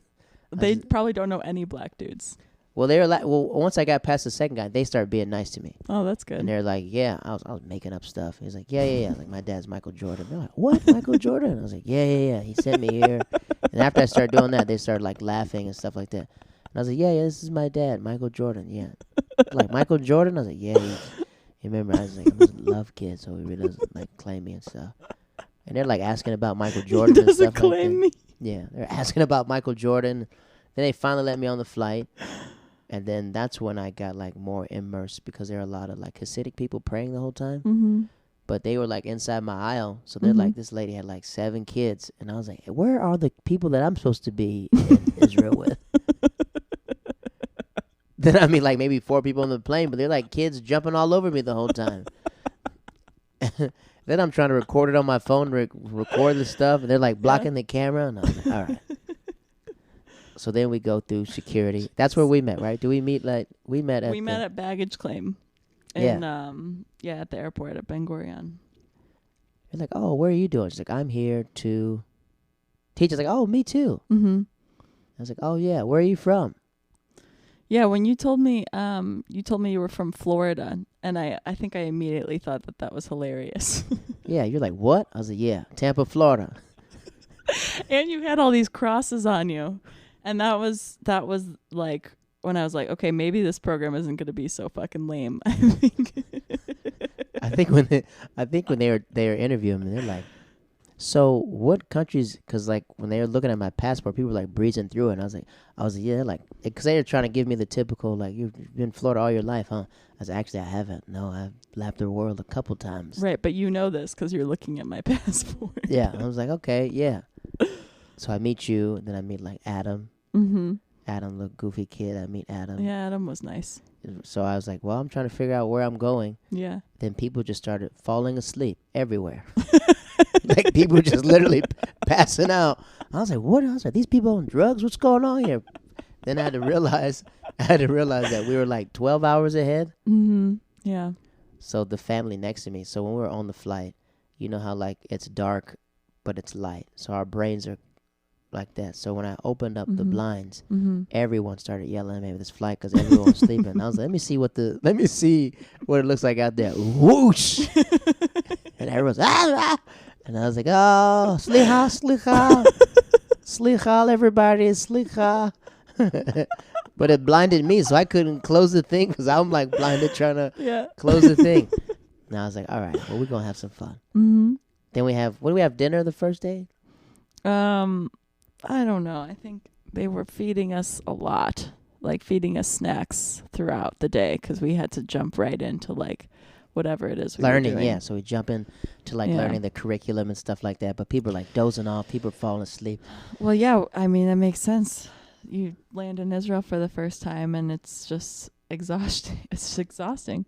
They probably don't know any black dudes. Well, they were like, once I got past the second guy, they started being nice to me. Oh, that's good. And they're like, yeah, I was making up stuff. He's like, yeah. Like, my dad's Michael Jordan. They're like, what, Michael Jordan? I was like, yeah. He sent me here. And after I started doing that, they started like laughing and stuff like that. And I was like, yeah, this is my dad, Michael Jordan. Yeah. Like, Michael Jordan? I was like, yeah. You remember, I was like, I'm just a love kid, so he really doesn't like claim me and stuff. And they're like asking about Michael Jordan and stuff like that. Claim me. Yeah, they're asking about Michael Jordan. Then they finally let me on the flight. And then that's when I got like more immersed because there are a lot of like Hasidic people praying the whole time. But they were like inside my aisle. So they're like, this lady had like 7 kids. And I was like, where are the people that I'm supposed to be in Israel with? Then I mean like maybe 4 people on the plane, but they're like kids jumping all over me the whole time. Then I'm trying to record it on my phone, record the stuff. And they're like blocking the camera. And I was like, all right. So then we go through security. That's where we met, right? Do we meet like we met at baggage claim. And at the airport at Ben Gurion. You're like, oh, where are you doing? She's like, I'm here to teach. Like, oh, me too. I was like, oh yeah, where are you from? Yeah, when you told me you were from Florida, and I think I immediately thought that was hilarious. Yeah, you're like, what? I was like, yeah, Tampa, Florida. And you had all these crosses on you. And that was like when I was like, okay, maybe this program isn't going to be so fucking lame. I think when they were interviewing me, they're like, so what countries? Because like when they were looking at my passport, people were like breezing through it. And I was like, yeah, like because they were trying to give me the typical like you've been in Florida all your life, huh? I was like, actually, I haven't. No, I've lapped the world a couple times. Right, but you know this because you're looking at my passport. Yeah, I was like, okay, yeah. So I meet you, and then I meet like Adam. Adam, the goofy kid. I meet Adam. Yeah, Adam was nice. So I was like, well, I'm trying to figure out where I'm going. Yeah. Then people just started falling asleep everywhere. Like people just literally passing out. I was like, what? I was like, these people on drugs? What's going on here? Then I had to realize that we were like 12 hours ahead. Yeah. So the family next to me. So when we were on the flight, you know how like it's dark, but it's light. So our brains are like that. So when I opened up the blinds, everyone started yelling at me with this flight because everyone was sleeping. I was like, let me see what it looks like out there. Whoosh! And everyone's and I was like, oh, slicha, slicha, everybody, slicha. But it blinded me, so I couldn't close the thing because I'm like blinded trying to close the thing. And I was like, all right, well, we're gonna have some fun. Then when do we have dinner the first day? I don't know. I think they were feeding us a lot, like feeding us snacks throughout the day because we had to jump right into like whatever it is we were Learning, doing. yeah. So we jump in to like Yeah. learning the curriculum and stuff like that. But people are like dozing off. People are falling asleep. Well, yeah, I mean, that makes sense. You land in Israel for the first time, and it's just exhausting. It's just exhausting.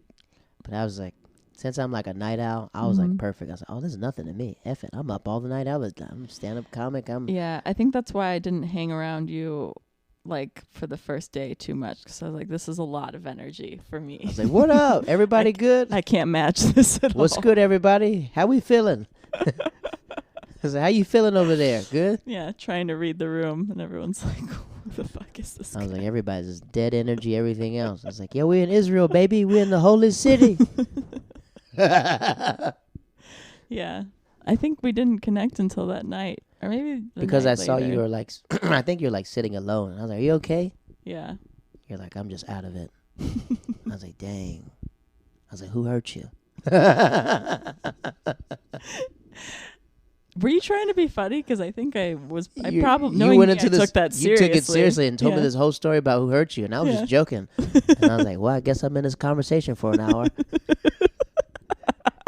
But I was like, since I'm like a night owl, I was like Mhm. perfect. I was like, oh, this is nothing to me. F it. I'm up all the night. I'm stand-up comic. Yeah, I think that's why I didn't hang around you like for the first day too much, because I was like, this is a lot of energy for me. I was like, what up? Everybody good? I can't match this at What's all. good, everybody? How we feeling? I was like, how you feeling over there? Good? Yeah, trying to read the room, and everyone's like, who the fuck is this I was guy? like, everybody's just dead energy, everything else. I was like, yeah, we're in Israel, baby. We're in the holy city. Yeah, I think we didn't connect until that night, or maybe the Because night I saw later. you were like, I think you're like sitting alone. And I was like, are you okay? Yeah. You're like, I'm just out of it. I was like, dang. I was like, who hurt you? Were you trying to be funny? Because I think I was. I You- probably you knowing went me, into I this, took that you seriously. took it seriously and told me Yeah. this whole story about who hurt you, and I was Yeah. just joking. And I was like, well, I guess I'm in this conversation for an hour.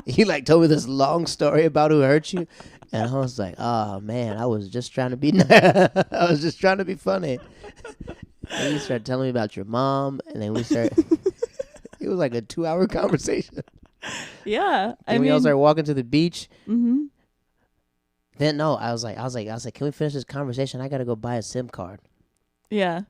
You like told me this long story about who hurt you, and I was like, oh man, I was just trying to be I was just trying to be funny. And you started telling me about your mom, and then we started it was like a 2-hour conversation. Yeah, And we all started walking to the beach. Mm-hmm. Then no, I was like, can we finish this conversation? I gotta go buy a SIM card. Yeah.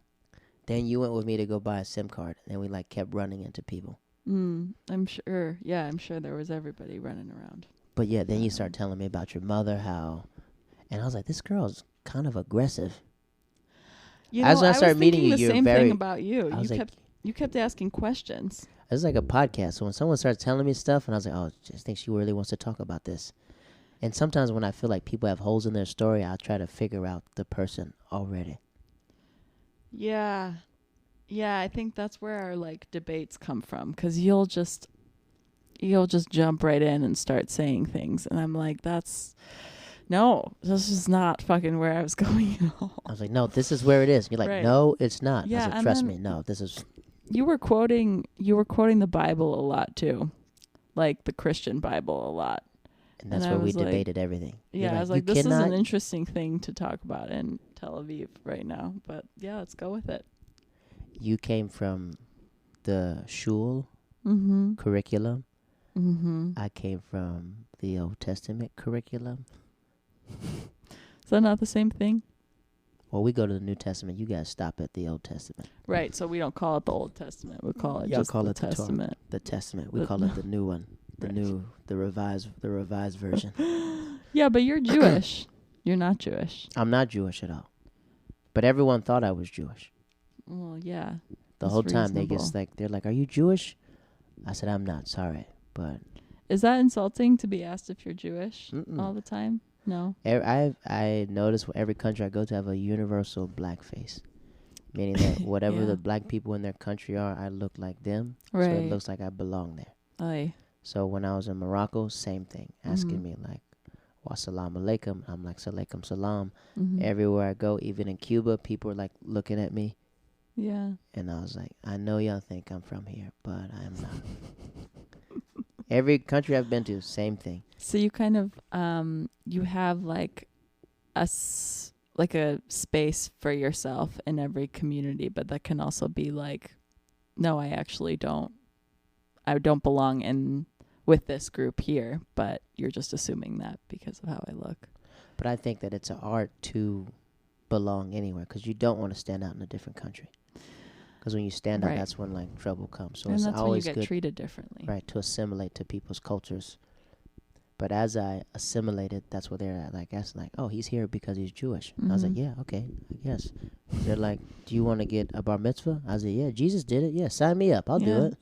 Then you went with me to go buy a SIM card, and we like kept running into people. I'm sure. Yeah, I'm sure there was everybody running around. But yeah, then you start telling me about your mother, and I was like, this girl's kind of aggressive. You As know, I I started was meeting thinking you, the you're same very- thing about you. I was like, You kept asking questions. it's like a podcast. So when someone starts telling me stuff, and I was like, oh, I think she really wants to talk about this. And sometimes when I feel like people have holes in their story, I'll try to figure out the person already. Yeah. Yeah, I think that's where our like debates come from, cuz you'll just jump right in and start saying things, and I'm like, this is not fucking where I was going at all. I was like, no, this is where it is. And you're like, Right. no, it's not. I Yeah, was like, and trust then- me, no, this is. You were quoting the Bible a lot too. Like the Christian Bible a lot. And that's And I where we was like- debated everything. You're Yeah, I was like, you this is an cannot- interesting thing to talk about in Tel Aviv right now. But yeah, let's go with it. You came from the shul Mm-hmm. curriculum. Mm-hmm. I came from the Old Testament curriculum. Is that not the same thing? Well, we go to the New Testament. You guys stop at the Old Testament. Right, so we don't call it the Old Testament. We call it Y'all just call the it the Torah. Testament. The Testament. We The- call it the new one. Right. The revised version. Yeah, but you're Jewish. You're not Jewish. I'm not Jewish at all. But everyone thought I was Jewish. Well, yeah. The That's whole time reasonable. they're like, are you Jewish? I said, I'm not, sorry. But Is that insulting to be asked if you're Jewish Mm-mm. all the time? No. I notice every country I go to have a universal black face. Meaning that whatever Yeah. the black people in their country are, I look like them. So Right. it looks like I belong there. Aye. So when I was in Morocco, same thing. Asking Mhm. me like, wassalamu alaikum. I'm like, salaikum salam. Mhm. Everywhere I go, even in Cuba, people are like looking at me. Yeah. And I was like, I know y'all think I'm from here, but I'm not. Every country I've been to, same thing. So you kind of you have like like a space for yourself in every community, but that can also be like, no, I actually don't belong in with this group here, but you're just assuming that because of how I look. But I think that it's an art to belong anywhere because you don't want to stand out in a different country. Because when you stand out, Right. that's when like trouble comes. So And it's that's when you always get good, treated differently. right, to assimilate to people's cultures. But as I assimilated, that's what they're like asking, like, oh, he's here because he's Jewish. I was like, Mhm. yeah, okay, I guess. They're like, do you want to get a bar mitzvah? I was like, yeah, Jesus did it. Yeah, sign me up. I'll do Yeah. it.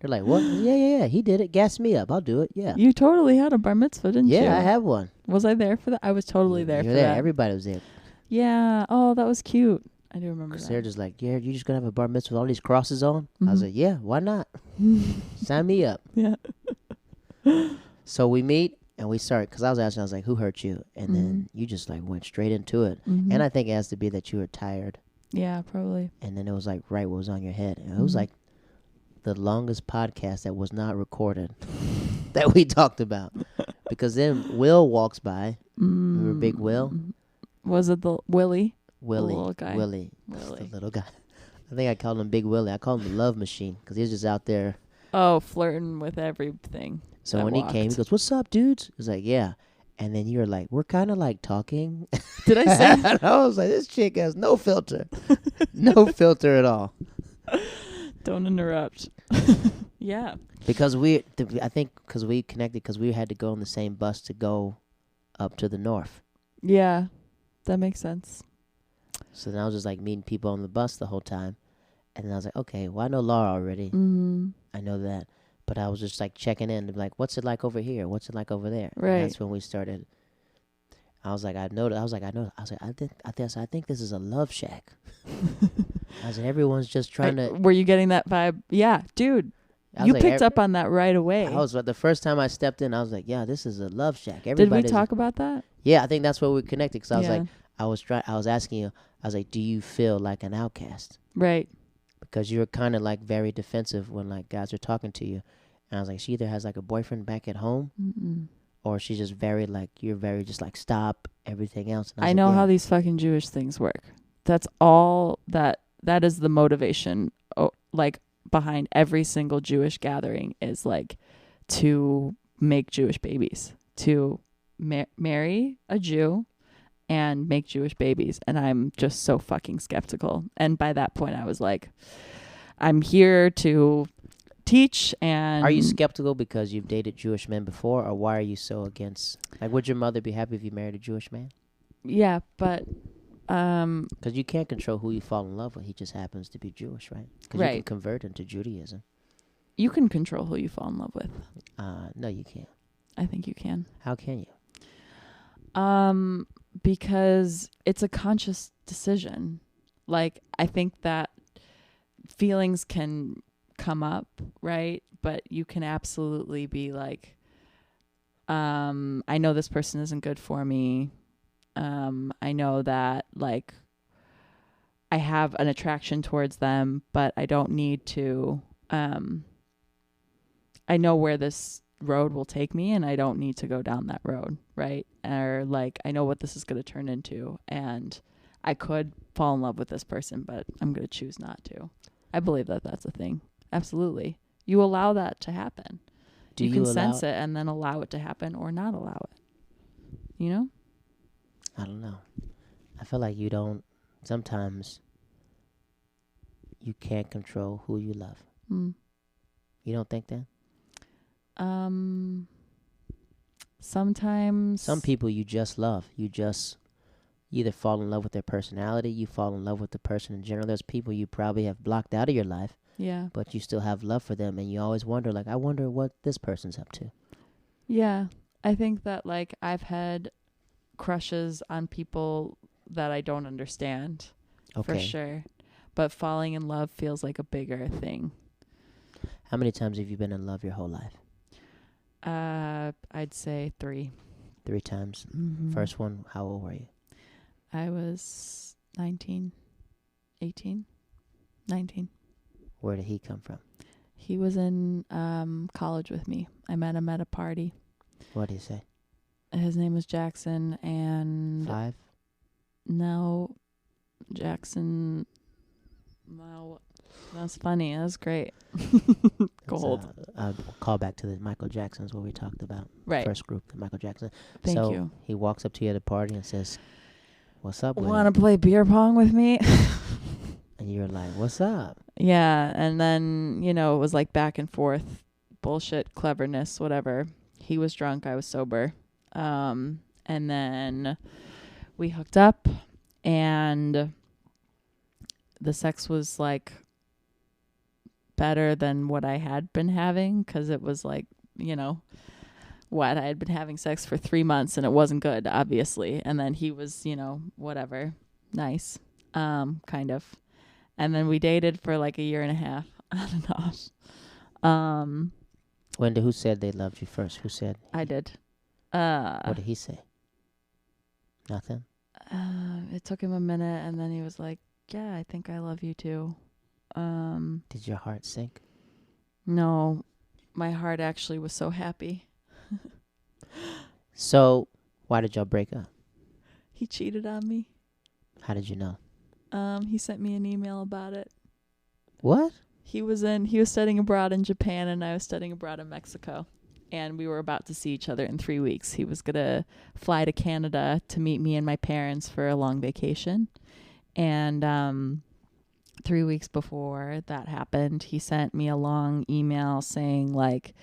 They're like, what? Yeah, he did it. Gas me up. I'll do it. Yeah. You totally had a bar mitzvah, didn't you? Yeah, I have one. Was I there for that? I was totally there You're for there. that. Everybody was there. Yeah. Oh, that was cute. I do remember Because that. they're just like, yeah, you just going to have a bar mitzvah with all these crosses on? I was Mhm. like, yeah, why not? Sign me up. Yeah. So we meet and we start, because I was asking, I was like, who hurt you? And then Mhm. you just like went straight into it. Mhm. And I think it has to be that you were tired. Yeah, probably. And then it was like right what was on your head. And it was Mhm. like the longest podcast that was not recorded that we talked about. Because then Will walks by. Remember Big Will? Was it the Willie? Willie. little guy. Willie. The little guy. I think I called him Big Willie. I called him the Love Machine because he was just out there. Oh, flirting with everything. So when he came, he goes, "What's up, dudes?" I was like, "Yeah." And then you were like, "We're kind of like talking." Did I say? And I was like, "This chick has no filter, no filter at all." Don't interrupt. Yeah. Because I think because we connected because we had to go on the same bus to go up to the north. Yeah, that makes sense. So then I was just like meeting people on the bus the whole time, and then I was like, "Okay, well I know Laura already. Mm-hmm. I know that." But I was just like checking in, like, what's it like over here? What's it like over there? Right. And that's when we started. I was like, I think this is a love shack. I was like, everyone's just trying to. Were you getting that vibe? Yeah, dude. You like, picked up on that right away. I was the first time I stepped in. I was like, yeah, this is a love shack. Did we talk about that? Yeah, I think that's where we connected. Because I was Yeah. like, I was asking you. I was like, do you feel like an outcast? Right. Because you were kind of like very defensive when like guys are talking to you, and I was like, she either has like a boyfriend back at home, or she's just very like you're very just like stop everything else. And I know how these fucking Jewish things work. That's all that is the motivation. Like behind every single Jewish gathering is like to make Jewish babies, to marry a Jew and make Jewish babies. And I'm just so fucking skeptical. And by that point I was like, I'm here to teach. And are you skeptical because you've dated Jewish men before, or why are you so against? Like, would your mother be happy if you married a Jewish man? Yeah, but because you can't control who you fall in love with. He just happens to be Jewish, right? Because you can convert into Judaism. You can control who you fall in love with. No, you can't. I think you can. How can you? Because it's a conscious decision. Like, I think that feelings can come up, right? But you can absolutely be like, I know this person isn't good for me. I know that like I have an attraction towards them, but I don't need to, I know where this road will take me and I don't need to go down that road, right? Or like, I know what this is going to turn into, and I could fall in love with this person, but I'm going to choose not to. I believe that that's a thing. Absolutely. You allow that to happen. You can sense it and then allow it to happen or not allow it. You know? I don't know. I feel like you don't. Sometimes you can't control who you love. You don't think that? Sometimes. Some people you just love. You either fall in love with their personality, you fall in love with the person in general. There's people you probably have blocked out of your life. Yeah. But you still have love for them, and you always wonder, like, I wonder what this person's up to. Yeah. I think that, like, I've had crushes on people that I don't understand. Okay. For sure. But falling in love feels like a bigger thing. How many times have you been in love your whole life? I'd say 3. 3 times. Mm-hmm. First one, how old were you? I was 19. 18. 19. Where did he come from? He was in college with me. I met him at a party. What did he say? His name was Jackson, and 5? No, Jackson. Wow, that's funny. That's great. Gold. Call back to the Michael Jackson's where we talked about first group, the Michael Jackson. Thank you. He walks up to you at a party and says, "What's up, William? Want to play beer pong with me?" And you're like, "What's up?" Yeah, and then it was like back and forth, bullshit, cleverness, whatever. He was drunk, I was sober. And then we hooked up, and the sex was like better than what I had been having, because it was like, what, I had been having sex for 3 months and it wasn't good, obviously. And then he was, whatever, nice, kind of. And then we dated for like a year and a half on and off. Who said they loved you first? Who said? I did. What did he say? Nothing? It took him a minute, and then he was like, yeah, I think I love you too. Did your heart sink? No, my heart actually was so happy. So, why did y'all break up? He cheated on me. How did you know? He sent me an email about it. What? He was studying abroad in Japan and I was studying abroad in Mexico. And we were about to see each other in 3 weeks. He was going to fly to Canada to meet me and my parents for a long vacation. And 3 weeks before that happened, he sent me a long email saying, like,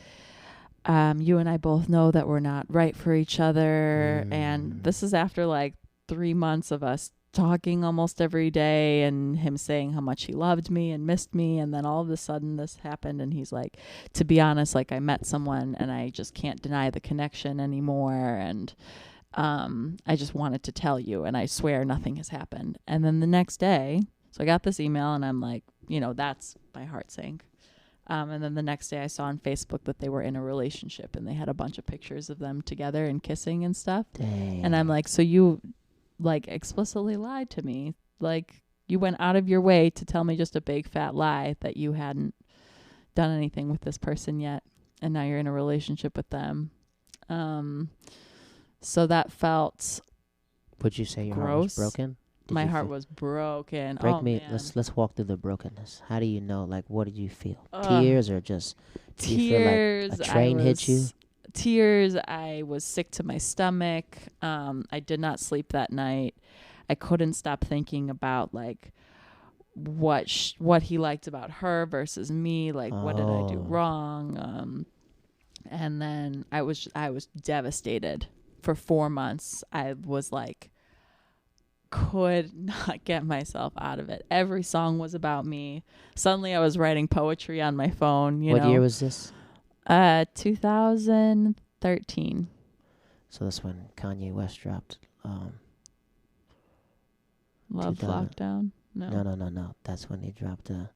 you and I both know that we're not right for each other. And this is after, like, 3 months of us talking almost every day and him saying how much he loved me and missed me. And then all of a sudden this happened and he's like, to be honest, like, I met someone and I just can't deny the connection anymore. And I just wanted to tell you, and I swear nothing has happened. And then the next day, so I got this email and I'm like, that's my heart sank. And then the next day I saw on Facebook that they were in a relationship and they had a bunch of pictures of them together and kissing and stuff. Dang. And I'm like, so you like explicitly lied to me. Like, you went out of your way to tell me just a big fat lie that you hadn't done anything with this person yet. And now you're in a relationship with them. So that felt Would you say your heart was gross. broken? My heart was broken. Break oh, me. Man. Let's walk through the brokenness. How do you know? Like, what did you feel? Ugh. Tears or just do you feel like a train hit you? Tears. I was sick to my stomach. I did not sleep that night. I couldn't stop thinking about like what he liked about her versus me. Like, what did I do wrong? And then I was devastated for 4 months. I was like, could not get myself out of it. Every song was about me. Suddenly I was writing poetry on my phone. What year was this? 2013. So that's when Kanye West dropped Love 2000. Lockdown? No. That's when they dropped it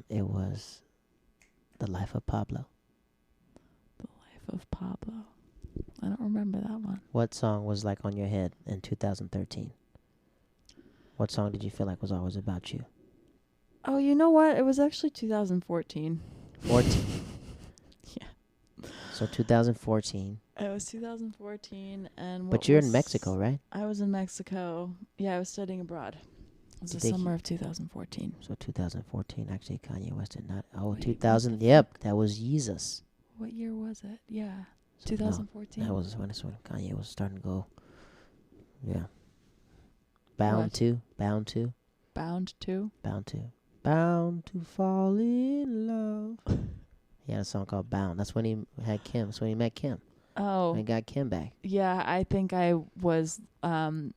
was The Life of Pablo. The Life of Pablo. I don't remember that one. What song was like on your head in 2013? What song did you feel like was always about you? Oh, you know what? It was actually 2014. 14. Yeah. So 2014. It was 2014, and But you're in Mexico, right? I was in Mexico. Yeah, I was studying abroad. It was the summer of 2014. So 2014, actually, Kanye West did not. Oh, Wait, 2000. Yep, that was Jesus. What year was it? Yeah, So 2014. that was when Kanye was starting to go. Yeah. Bound to. Bound to. Bound to fall in love. He had a song called Bound. That's when he had Kim. That's when he met Kim. Oh. And got Kim back. Yeah, I think I was done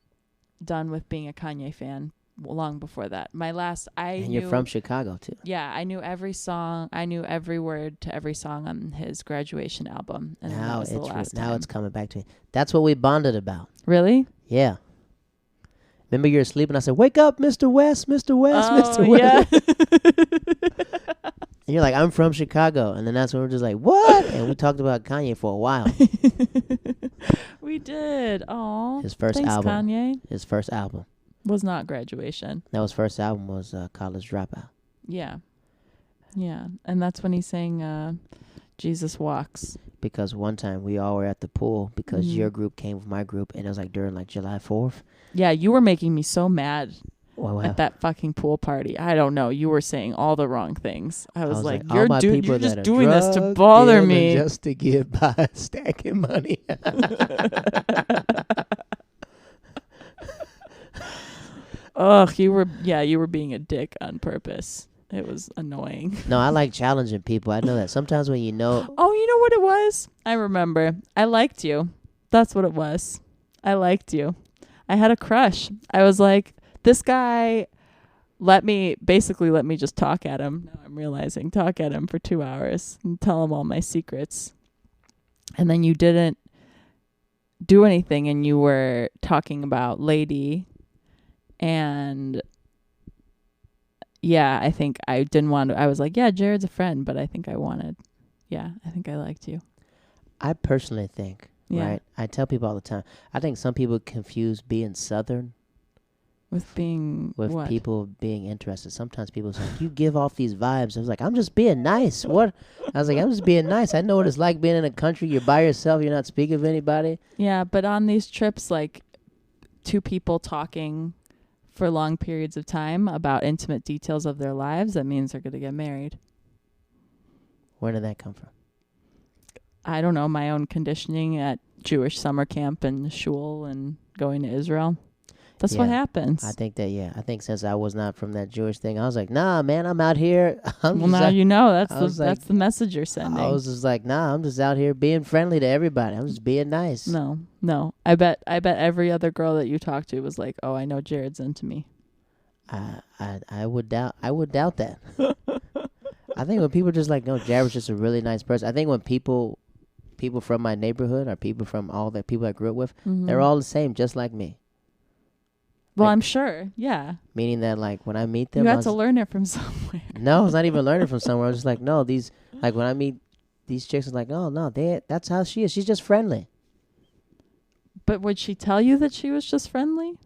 with being a Kanye fan long before that. And you're from Chicago, too. Yeah, I knew every song. I knew every word to every song on his graduation album. And that was the last time. Now it's coming back to me. That's what we bonded about. Really? Yeah. Remember you were asleep and I said, "Wake up, Mr. West, Mr. West, Oh, Mr. West." Yeah. And you're like, "I'm from Chicago." And then that's when we're just like, "What?" And we talked about Kanye for a while. We did. Oh, His first thanks, album. Kanye. His first album. Was not Graduation. That was first album was College Dropout. Yeah. Yeah. And that's when he sang Jesus Walks. Because one time we all were at the pool because your group came with my group and it was like during like July 4th. Yeah, you were making me so mad What at that fucking pool party. I don't know. You were saying all the wrong things. I was like, all my people you're just that are doing this to drug bother dealing me. just to get by stacking money. Ugh, you were being a dick on purpose. It was annoying. No, I like challenging people. I know that. Sometimes when you know. Oh, you know what it was? I remember. I liked you. That's what it was. I liked you. I had a crush. I was like, this guy let me just talk at him. Now I'm realizing, talk at him for 2 hours and tell him all my secrets. And then you didn't do anything and you were talking about Lady. And yeah, I think I didn't want to. I was like, yeah, Jared's a friend, but I think I liked you. I personally think, right? I tell people all the time, I think some people confuse being Southern With being what? people being interested. Sometimes people say, you give off these vibes. I was like, I'm just being nice. What? I was like, I'm just being nice. I know what it's like being in a country. You're by yourself. You're not speaking to anybody. Yeah, but on these trips, like, two people talking for long periods of time about intimate details of their lives, that means they're going to get married. Where did that come from? I don't know, my own conditioning at Jewish summer camp and shul and going to Israel. That's what happens. I think that, I think since I was not from that Jewish thing, I was like, nah, man, I'm out here. Well, now you know that's the message you're sending. I was just like, nah, I'm just out here being friendly to everybody. I'm just being nice. No. I bet every other girl that you talked to was like, oh, I know Jared's into me. I would doubt that. I think when people just like, no, Jared's just a really nice person. I think when people from my neighborhood or people from all the people I grew up with, they're all the same, just like me. Well, like, I'm sure, yeah. Meaning that, like, when I meet them... You had to learn it from somewhere. No, it's not even learning from somewhere. I was just like, no, these... Like, when I meet these chicks, it's like, oh, no, that's how she is. She's just friendly. But would she tell you that she was just friendly?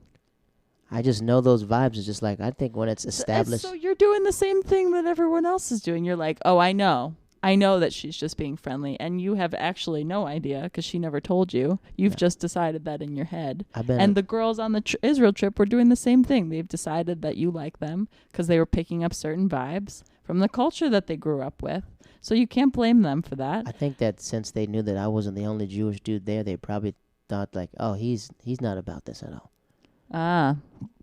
I just know those vibes. It's just like, I think when it's established... So you're doing the same thing that everyone else is doing. You're like, oh, I know that she's just being friendly, and you have actually no idea because she never told you. You've just decided that in your head. And the girls on the Israel trip were doing the same thing. They've decided that you like them because they were picking up certain vibes from the culture that they grew up with. So you can't blame them for that. I think that since they knew that I wasn't the only Jewish dude there, they probably thought like, oh, he's not about this at all. Ah.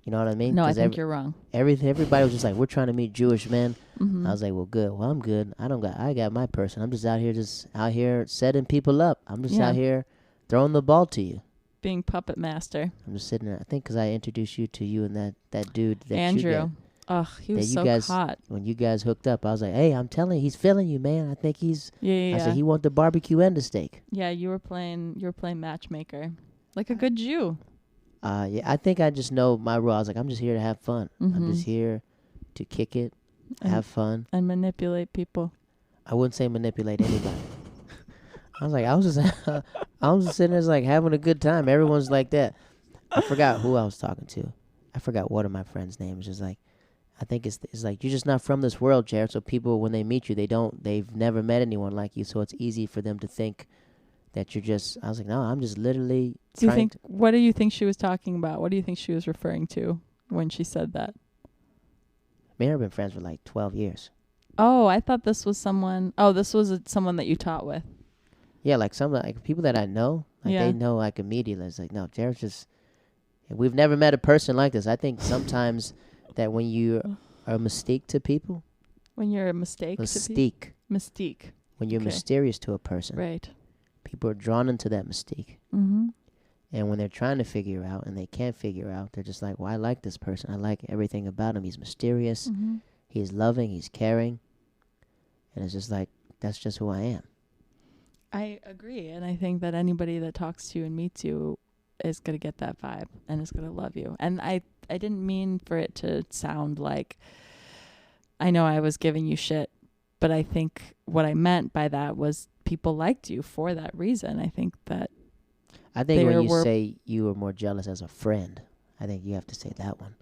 You know what I mean? No, I think you're wrong. Everybody was just like, we're trying to meet Jewish men. Mm-hmm. I was like, well, good. Well, I'm good. I got my person. I'm just out here setting people up. I'm just out here throwing the ball to you. Being puppet master. I'm just sitting there. I think because I introduced you to you and that dude. That Andrew. Ugh, he was so hot. When you guys hooked up, I was like, hey, I'm telling you, he's feeling you, man. I think he's... Yeah. I said, he want the barbecue and the steak. Yeah, you were playing matchmaker. Like a good Jew. I think I just know my role. I was like, I'm just here to have fun. Mm-hmm. I'm just here to kick it, have fun. And manipulate people. I wouldn't say manipulate anybody. I was just sitting there like having a good time. Everyone's like that. I forgot who I was talking to. I forgot one of my friends' names. Just like, I think it's like, you're just not from this world, Jared. So people, when they meet you, they've never met anyone like you. So it's easy for them to think that you're just, I was like, no, I'm just literally what do you think she was talking about? What do you think she was referring to when she said that? Me and her have been friends for like 12 years. Oh, I thought this was someone. Oh, this was someone that you taught with. Yeah, like some like people that I know, they know like immediately. It's like, no, Jared's just, we've never met a person like this. I think sometimes that when you are a mystique to people. When you're a mistake Mystique. Mystique. When you're mysterious to a person. Right. People are drawn into that mystique. Mm-hmm. And when they're trying to figure out and they can't figure out, they're just like, well, I like this person. I like everything about him. He's mysterious. Mm-hmm. He's loving. He's caring. And it's just like, that's just who I am. I agree. And I think that anybody that talks to you and meets you is going to get that vibe and is going to love you. And I didn't mean for it to sound like, I know I was giving you shit, but I think what I meant by that was people liked you for that reason. I think when you say you were more jealous as a friend, I think you have to say that one.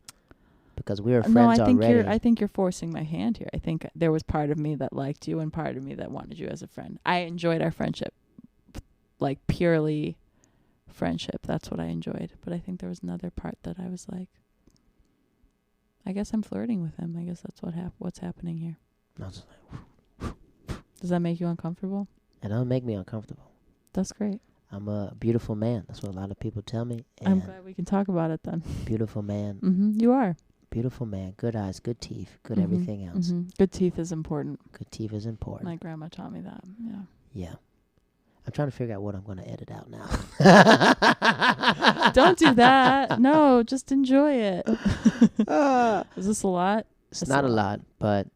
Because we were friends already. I think you're forcing my hand here. I think there was part of me that liked you and part of me that wanted you as a friend. I enjoyed our friendship. Like purely friendship. That's what I enjoyed. But I think there was another part that I was like, I guess I'm flirting with him. I guess that's what's happening here. I was like, does that make you uncomfortable? It doesn't make me uncomfortable. That's great. I'm a beautiful man. That's what a lot of people tell me. I'm glad we can talk about it then. Beautiful man. Mm-hmm. You are. Beautiful man. Good eyes, good teeth, good everything else. Mm-hmm. Good teeth is important. Good teeth is important. My grandma taught me that. Yeah. Yeah. I'm trying to figure out what I'm going to edit out now. Don't do that. No, just enjoy it. Is this a lot? It's not a lot, but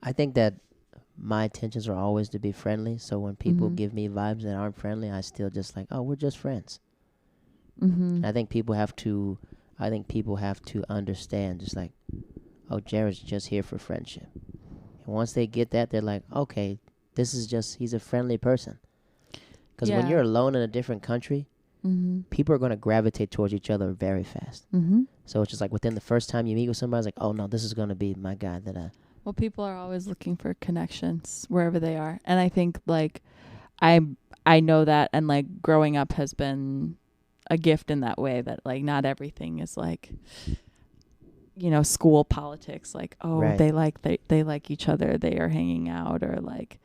I think that my intentions are always to be friendly. So when people give me vibes that aren't friendly, I still just like, oh, we're just friends. Mm-hmm. I think people have to understand, just like, oh, Jared's just here for friendship. And once they get that, they're like, okay, he's a friendly person. Because when you're alone in a different country, people are going to gravitate towards each other very fast. So it's just like within the first time you meet with somebody, it's like, oh no, this is going to be my guy that I. Well, people are always looking for connections wherever they are. And I think like I know that, and like growing up has been a gift in that way, that like not everything is like, you know, school politics, like, oh, Right. they like each other, they are hanging out, or like,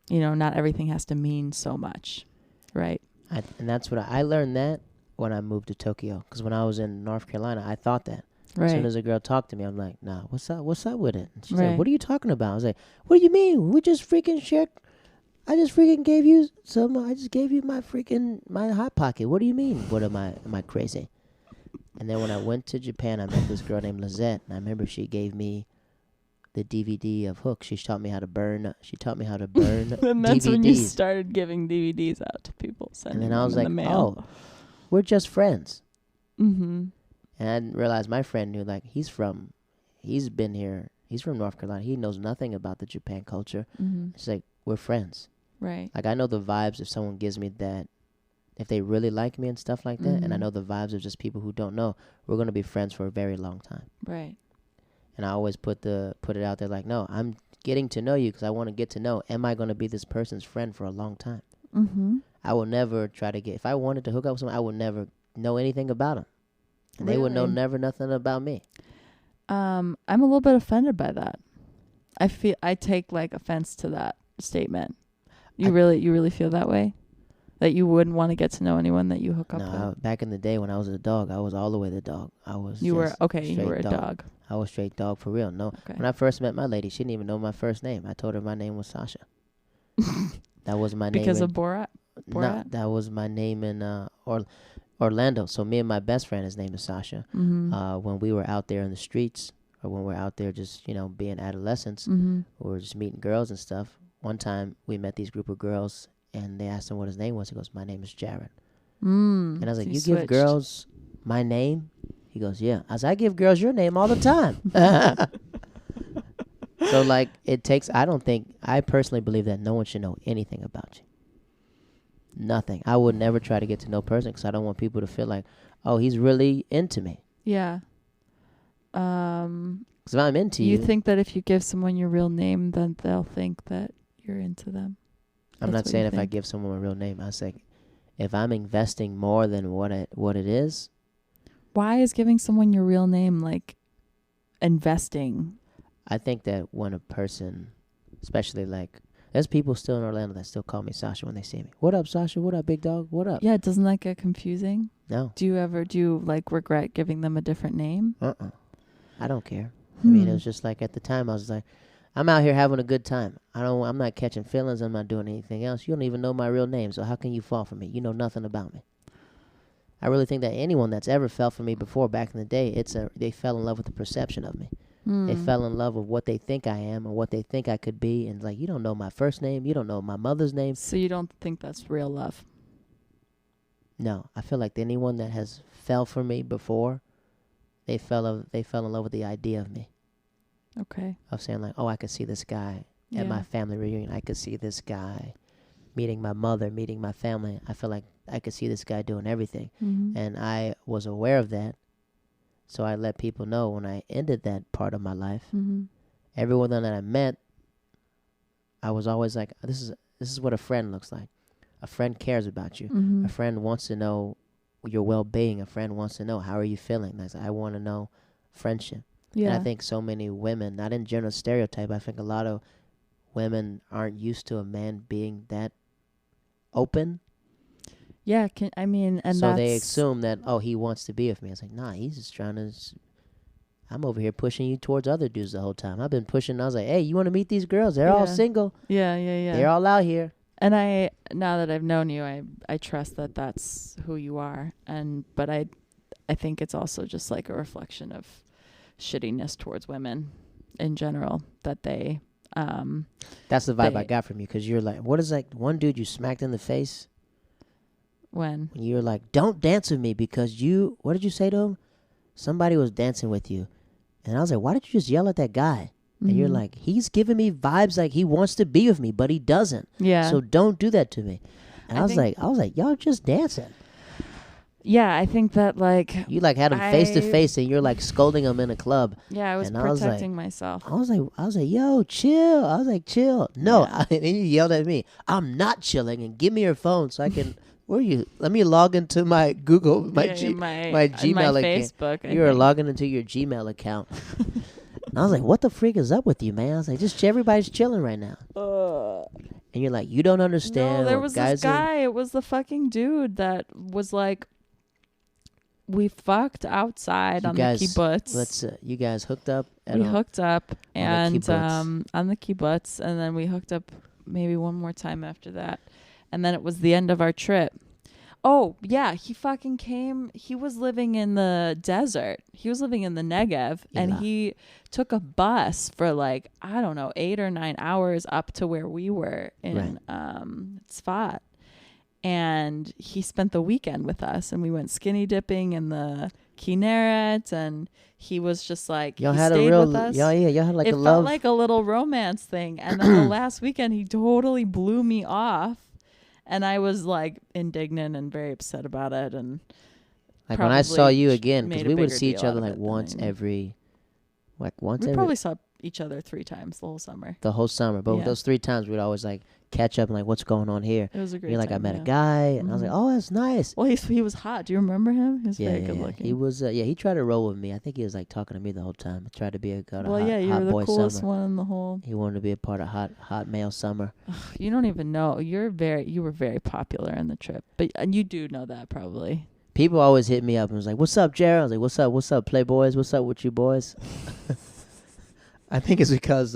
you know, not everything has to mean so much. Right. And that's what I learned that when I moved to Tokyo. Because when I was in North Carolina, I thought that. Right. As soon as a girl talked to me, I'm like, nah, what's up with it? And she's Right. like, what are you talking about? I was like, what do you mean? We just freaking shared. I just freaking gave you some. I just gave you my hot pocket. What do you mean? What am I crazy? And then when I went to Japan, I met this girl named Lizette, and I remember she gave me the DVD of Hook. She taught me how to burn. She taught me how to burn And that's DVDs. when you started giving DVDs out to people, And sending then I was them like, in the mail. oh, we're just friends. Mm-hmm. And I didn't realize my friend knew, like, he's been here. He's from North Carolina. He knows nothing about the Japan culture. Mm-hmm. It's like, we're friends. Right. Like, I know the vibes if someone gives me that, if they really like me and stuff like that. And I Mhm. know the vibes of just people who don't know, we're going to be friends for a very long time. Right. And I always put it out there like, no, I'm getting to know you because I want to get to know, am I going to be this person's friend for a long time? Mm-hmm. I will never try to if I wanted to hook up with someone, I would never know anything about them. And they would know Really? nothing about me. I'm a little bit offended by that. I take like offense to that statement. You really feel that way? That you wouldn't want to get to know anyone that you hook up with? Back in the day when I was a dog, I was all the way the dog. I was You were just you were a straight dog. I was straight dog for real. No, Okay. when I first met my lady, she didn't even know my first name. I told her my name was Sasha. That was my name. Because of Borat? No, that was my name in Orlando. So me and my best friend, his name is Sasha. Mm-hmm. When we were out there in the streets, or when we're out there just, being adolescents, Mm-hmm. we were just meeting girls and stuff. One time we met these group of girls, and they asked him what his name was. He goes, my name is Jared. And I was like, you give girls my name? He goes, yeah. I was like, I give girls your name all the time. So, like, I personally believe that no one should know anything about you. Nothing. I would never try to get to know a person because I don't want people to feel like, oh, he's really into me. Yeah. Because if I'm into you. You think that if you give someone your real name, then they'll think that you're into them? I'm not That's what saying you if I think? give someone a real name. I say, if I'm investing more than what it is. Why is giving someone your real name like investing? I think that when a person, especially like, there's people still in Orlando that still call me Sasha when they see me. What up, Sasha? What up, big dog? What up? Yeah, doesn't that get confusing? No. Do you like regret giving them a different name? I don't care. I mean, it was just like at the time I was like, I'm out here having a good time. I'm not catching feelings. I'm not doing anything else. You don't even know my real name, so how can you fall for me? You know nothing about me. I really think that anyone that's ever fell for me before back in the day, they fell in love with the perception of me. They fell in love with what they think I am and what they think I could be. And like, you don't know my first name. You don't know my mother's name. So you don't think that's real love? No, I feel like anyone that has fell for me before, they fell in love with the idea of me. Okay. Of saying like, oh, I could see this guy at my family reunion. I could see this guy meeting my mother, meeting my family. I feel like I could see this guy doing everything. Mm-hmm. And I was aware of that. So I let people know when I ended that part of my life. Mm-hmm. Everyone that I met, I was always like, this is what a friend looks like. A friend cares about you. Mm-hmm. A friend wants to know your well-being. A friend wants to know, how are you feeling? I want to know friendship. Yeah. And I think so many women, not in general stereotype, I think a lot of women aren't used to a man being that open. Yeah, and so they assume that, oh, he wants to be with me. I was like, nah, he's just trying to. I'm over here pushing you towards other dudes the whole time. I've been pushing. I was like, hey, you want to meet these girls? They're all single. Yeah. They're all out here. And now that I've known you, I trust that that's who you are. But I think it's also just like a reflection of shittiness towards women in general, that they. That's the vibe I got from you, because you're like, what is like one dude you smacked in the face? When you were like, don't dance with me because what did you say to him? Somebody was dancing with you. And I was like, why did you just yell at that guy? Mm-hmm. And you're like, he's giving me vibes like he wants to be with me, but he doesn't. Yeah. So don't do that to me. And I was like, y'all just dancing. Yeah, I think that like You like had him face to face, and you're like scolding him in a club. yeah, I was And I was protecting myself. I was like, yo, chill. I was like, chill. No, Yeah. and you yelled at me. I'm not chilling, and give me your phone so I can. Where are you? Let me log into my Google, my Gmail my account. Facebook. You were logging into your Gmail account. And I was like, what the freak is up with you, man? I was like, just everybody's chilling right now. And you're like, you don't understand. No, there what was guys this guy. It was the fucking dude that was like, we fucked outside on the kibbutz. You guys hooked up. We hooked up and kibbutz. On the kibbutz, and then we hooked up maybe one more time after that, and then it was the end of our trip. Oh yeah, he fucking came. He was living in the desert. He was living in the Negev, and he took a bus for like I don't know 8 or 9 hours up to where we were in Tzfat. And he spent the weekend with us, and we went skinny dipping in the Kinneret, and he was just like, y'all he had stayed a real, with us. y'all had like it a felt love. like a little romance thing. And then the last weekend, he totally blew me off, and I was like indignant and very upset about it. And like when I saw you again, made because a we would bigger see each deal other out of like it once than I- every, we probably saw each other 3 times the whole summer. the whole summer. But Yeah. those 3 times, we'd always like catch up and like, what's going on here? It was a great You're like, time, I met yeah. a guy, and I was like, Mhm. oh, that's nice. Well, he was hot. Do you remember him? He was very good looking. He was, he tried to roll with me. I think he was like talking to me the whole time. He tried to be a good Well, hot, yeah, you hot were the boy coolest summer. one in the whole. He wanted to be a part of hot male summer. You don't even know. You were very popular in the trip, and you do know that probably. People always hit me up and was like, what's up, Jared? I was like, what's up, playboys? What's up with you boys? I think it's because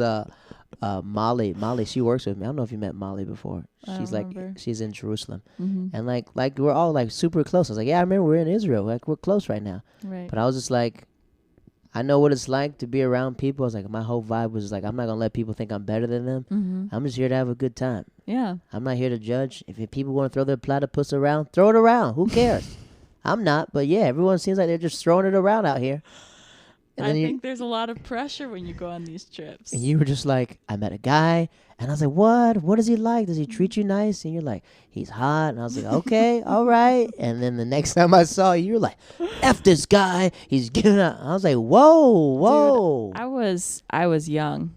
Molly, she works with me. I don't know if you met Molly before. She's like, remember. she's in Jerusalem. Mm-hmm. And like we're all like super close. I was like, yeah, I remember we're in Israel. Like we're close right now. Right. But I was just like, I know what it's like to be around people. I was like, my whole vibe was like, I'm not gonna let people think I'm better than them. Mm-hmm. I'm just here to have a good time. Yeah. I'm not here to judge. If people want to throw their platypus around, throw it around. Who cares? I'm not. But yeah, everyone seems like they're just throwing it around out here. And I then think there's a lot of pressure when you go on these trips. and you were just like, I met a guy, and I was like, what? What is he like? Does he treat you nice? And you're like, he's hot. And I was like, okay, all right. And then the next time I saw you, you're like, F this guy. He's giving up. I was like, whoa. Dude, I was young.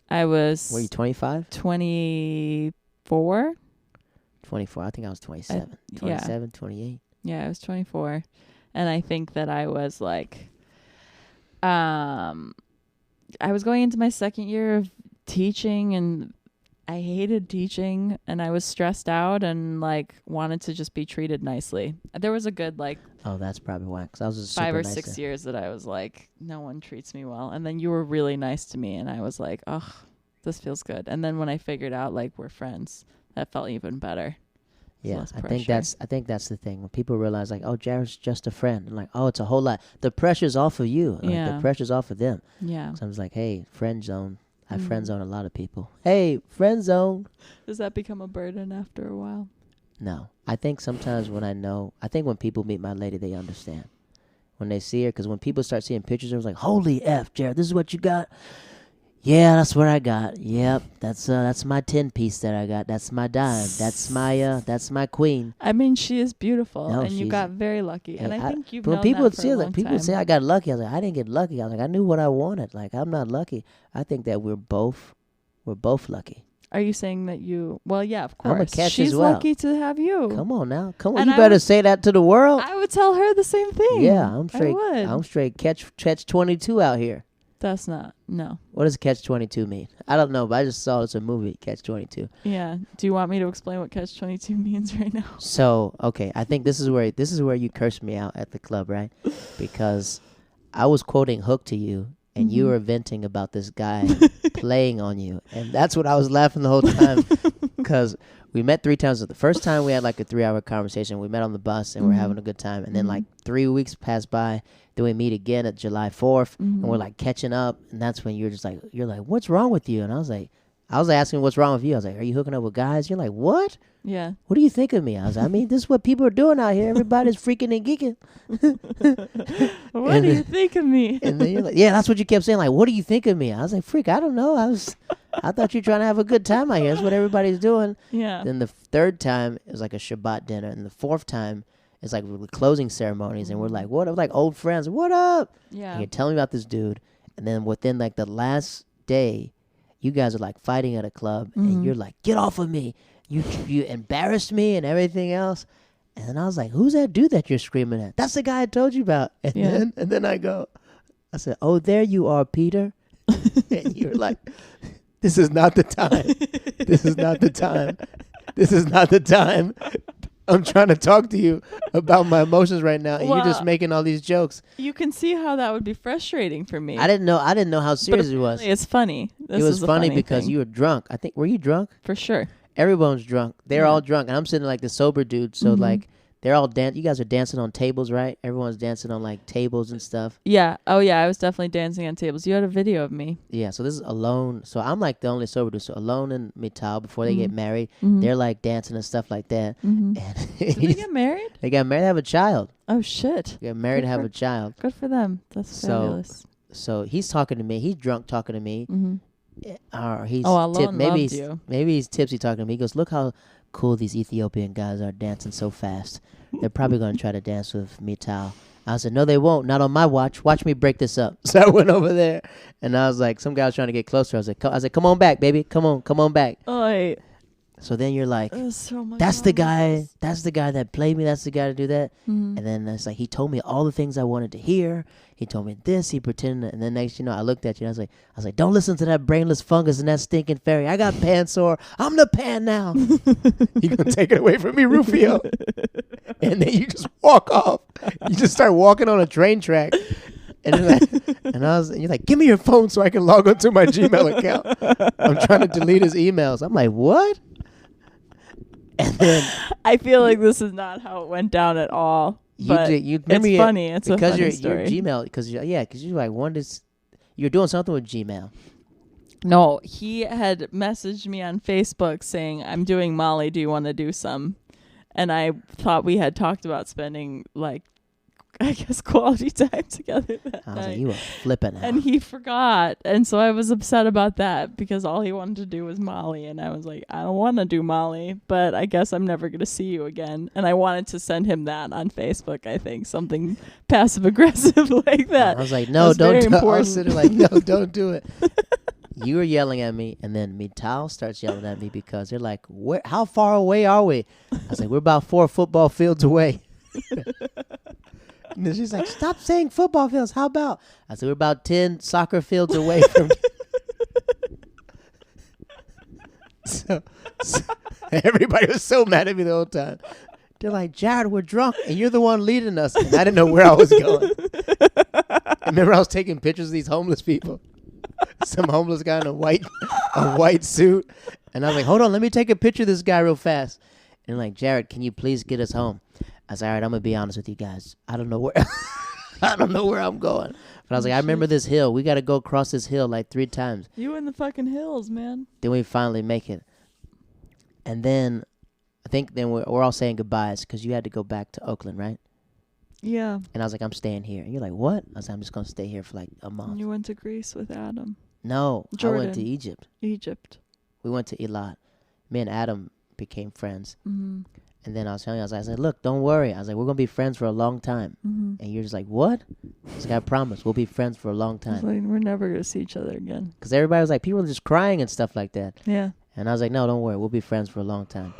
I was. Were you 25? 24. 24. I think I was 27. yeah. 27, 28. Yeah, I was 24, and I think that I was like, I was going into my second year of teaching, and I hated teaching, and I was stressed out and like wanted to just be treated nicely. There was a good like Oh, that's probably why. Because I was just 5 or super 6 nice years that I was like, no one treats me well, and then you were really nice to me, and I was like, oh, this feels good. And then when I figured out like we're friends, that felt even better. Yeah, less I pressure. think that's the thing. When people realize like, oh, Jared's just a friend, and like, oh, it's a whole lot. The pressure's off of you. Like, Yeah. the pressure's off of them. Yeah. So I was like, hey, friend zone. I Mhm. friend zone a lot of people. Hey, friend zone. Does that become a burden after a while? No, I think sometimes when people meet my lady, they understand when they see her. Because when people start seeing pictures, they're like, holy F, Jared, this is what you got. Yeah, that's what I got. Yep, that's my 10-piece that I got. That's my dime. That's my queen. I mean, she is beautiful, No, and you she's- got very lucky. Hey, And I think you've But when known people that for see a it, long like people time. say I got lucky. I was like, I didn't get lucky. I was like, I knew what I wanted. Like, I'm not lucky. I think that we're both lucky. Are you saying that you? Well, yeah, of I'm a course. catch She's as well. lucky to have you. Come on now. Come on. And You I better would- say that to the world. I would tell her the same thing. Yeah, I'm straight. I would. I'm straight catch 22 out here. That's not. No. What does catch 22 mean? I don't know, but I just saw it's a movie, Catch 22. Yeah. Do you want me to explain what Catch 22 means right now? So, okay, I think this is where you cursed me out at the club, right? Because I was quoting Hook to you, and you Mhm. were venting about this guy playing on you, and that's what I was laughing the whole time. Because we met 3 times. The first time we had like a 3-hour conversation. We met on the bus, and we're Mhm. having a good time. And then Mhm. like 3 weeks passed by. Then we meet again at July 4th, and we're Mhm. like catching up. And that's when you're like, what's wrong with you? And I was asking what's wrong with you. I was like, are you hooking up with guys? You're like, what? Yeah. What do you think of me? I was like, I mean, this is what people are doing out here. Everybody's freaking and geeking. What And do you then- think of me? And then you're like, yeah, that's what you kept saying. Like, what do you think of me? I was like, freak, I don't know. I thought you're trying to have a good time out here. That's what everybody's doing. Yeah. Then the third time is like a Shabbat dinner, and the fourth time is like the closing ceremonies, and we're like, what up? Like old friends, what up? Yeah. And you're telling me about this dude, and then within like the last day, you guys are like fighting at a club, and you're like, get off of me. You embarrassed me and everything else. And then I was like, who's that dude that you're screaming at? That's the guy I told you about. And then I said, oh, there you are, Peter. And you're like, this is not the time. This is not the time. This is not the time. I'm trying to talk to you about my emotions right now, and you're just making all these jokes. You can see how that would be frustrating for me. I didn't know how serious it was. It's funny. It was funny because you were drunk. I think, were you drunk? For sure. Everyone's drunk. They're all drunk, and I'm sitting like the sober dude. So like, they're all you guys are dancing on tables, right? Everyone's dancing on like tables and stuff. Yeah. Oh yeah, I was definitely dancing on tables. You had a video of me. Yeah. So this is Alone. So I'm like the only sober dude. So Alone and Mital, before they get married, they're like dancing and stuff like that. And Did they get married? They got married. They have a child. Oh shit. They got married to have a child. Good for them. That's fabulous. So he's talking to me. He's drunk talking to me. Or he's Alone maybe loved you. Maybe he's tipsy talking to me. He goes, look how cool these Ethiopian guys are dancing so fast. They're probably going to try to dance with Mital. I said, no, they won't. Not on my watch. Watch me break this up. So I went over there, and I was like, some guy was trying to get closer. I was like, come on back, baby. Come on back. Oh, so then you're like, so that's the guy. That's the guy that played me. That's the guy to do that. And then it's like, he told me all the things I wanted to hear. He told me this. He pretended. And then next, I looked at you. And I was like, don't listen to that brainless fungus and that stinking fairy. I got pan sore. I'm the pan now. You gonna take it away from me, Rufio? And then you just walk off. You just start walking on a train track. And then you're like, give me your phone so I can log onto my Gmail account. I'm trying to delete his emails. I'm like, what? And then I feel like this is not how it went down at all. But it's funny. It's a funny story. Your Gmail, because you're like, you're doing something with Gmail. No, he had messaged me on Facebook saying, I'm doing Molly. Do you want to do some? And I thought we had talked about spending like, I guess, quality time together that I was night. like, you were flipping out. And he forgot. And so I was upset about that because all he wanted to do was Molly. And I was like, I don't want to do Molly, but I guess I'm never going to see you again. And I wanted to send him that on Facebook, I think. Something passive aggressive like that. I was like, no, don't do it. I was sitting like, no, don't do it. You were yelling at me, and then Mital starts yelling at me because they're like, how far away are we? I was like, we're about 4 football fields away. And then she's like, stop saying football fields. How about? I said, we're about 10 soccer fields away from. so everybody was so mad at me the whole time. They're like, Jared, we're drunk, and you're the one leading us. And I didn't know where I was going. I remember I was taking pictures of these homeless people. Some homeless guy in a white suit. And I was like, hold on, let me take a picture of this guy real fast. And like, Jared, can you please get us home? I was like, all right, I'm gonna be honest with you guys. I don't know where I'm going. But I was like, I remember this hill. We gotta go across this hill like 3 times. You in the fucking hills, man. Then we finally make it. And then I think then we're all saying goodbyes because you had to go back to Oakland, right? Yeah. And I was like, I'm staying here. And you're like, what? I was like, I'm just gonna stay here for like a month. And you went to Greece with Adam. No, Jordan. I went to Egypt. We went to Eilat. Me and Adam became friends. And then I was telling you, I said, look, don't worry. I was like, we're going to be friends for a long time. And you're just like, what? I was like, I promise, we'll be friends for a long time. Like, we're never going to see each other again. Because everybody was like, people were just crying and stuff like that. Yeah. And I was like, no, don't worry. We'll be friends for a long time.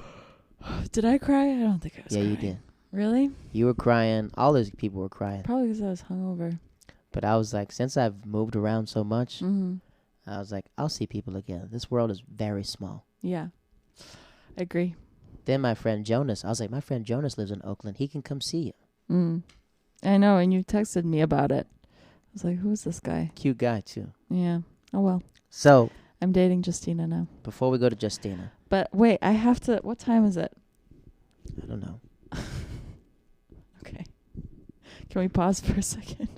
Did I cry? I don't think I was crying. You did. Really? You were crying. All those people were crying. Probably because I was hungover. But I was like, since I've moved around so much, I was like, I'll see people again. This world is very small. Yeah. I agree. Then my friend Jonas, I was like, my friend Jonas lives in Oakland. He can come see you. I know, and you texted me about it. I was like, who's this guy? Cute guy, too. Yeah. Oh, well. So. I'm dating Justina now. Before we go to Justina. But wait, I have to, what time is it? I don't know. Okay. Can we pause for a second?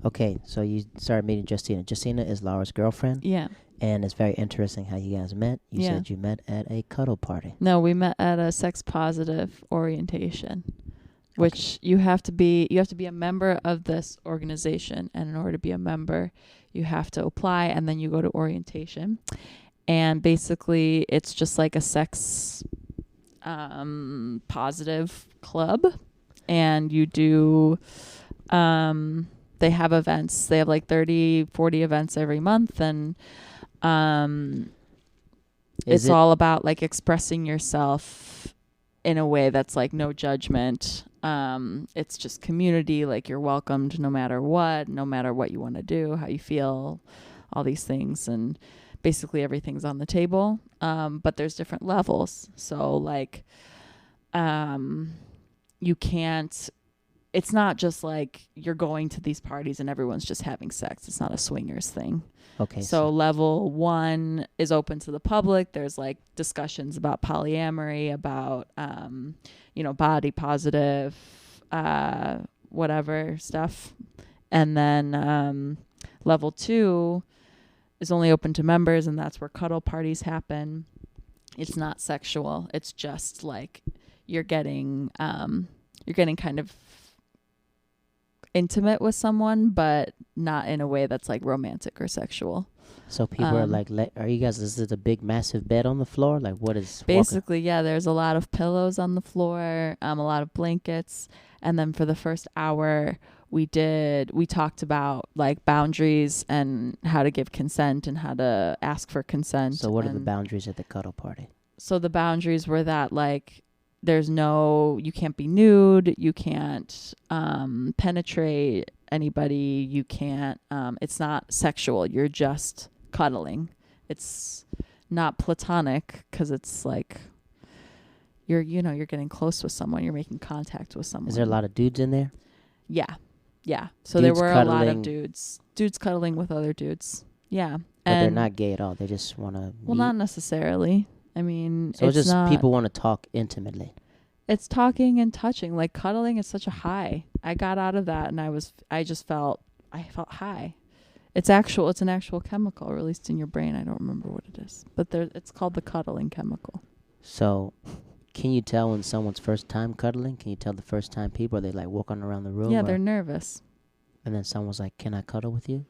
Okay, so you started meeting Justina. Justina is Laura's girlfriend. Yeah. And it's very interesting how you guys met. You said you met at a cuddle party. No, we met at a sex positive orientation. which you have to be a member of this organization, and in order to be a member, you have to apply, and then you go to orientation. And basically, it's just like a sex positive club, and you do they have events. They have like 30-40 events every month, and it's all about like expressing yourself in a way that's like no judgment. It's just community, like you're welcomed no matter what you want to do, how you feel, all these things, and basically everything's on the table. But there's different levels. So like you can't, it's not just like you're going to these parties and everyone's just having sex. It's not a swingers thing. Okay. So level 1 is open to the public. There's like discussions about polyamory, about, body positive, whatever stuff. And then level 2 is only open to members, and that's where cuddle parties happen. It's not sexual. It's just like you're getting kind of intimate with someone, but not in a way that's like romantic or sexual. So people are like, are you guys, is it a big massive bed on the floor? Like what is basically yeah, there's a lot of pillows on the floor, a lot of blankets. And then for the first hour we talked about like boundaries and how to give consent and how to ask for consent. So what are the boundaries at the cuddle party? So the boundaries were that like you can't be nude, you can't penetrate anybody, you can't it's not sexual, you're just cuddling. It's not platonic because it's like you're getting close with someone, you're making contact with someone. Is there a lot of dudes in there? Yeah So dudes there were cuddling. A lot of dudes cuddling with other dudes. Yeah. But they're not gay at all, they just want to well, not necessarily. I mean, so it's just people want to talk intimately. It's talking and touching. Like cuddling is such a high. I got out of that and I felt high. It's an actual chemical released in your brain. I don't remember what it is, but it's called the cuddling chemical. So can you tell when someone's first time cuddling? Can you tell the first time people? Are they like walking around the room? Yeah, they're nervous. And then someone's like, can I cuddle with you?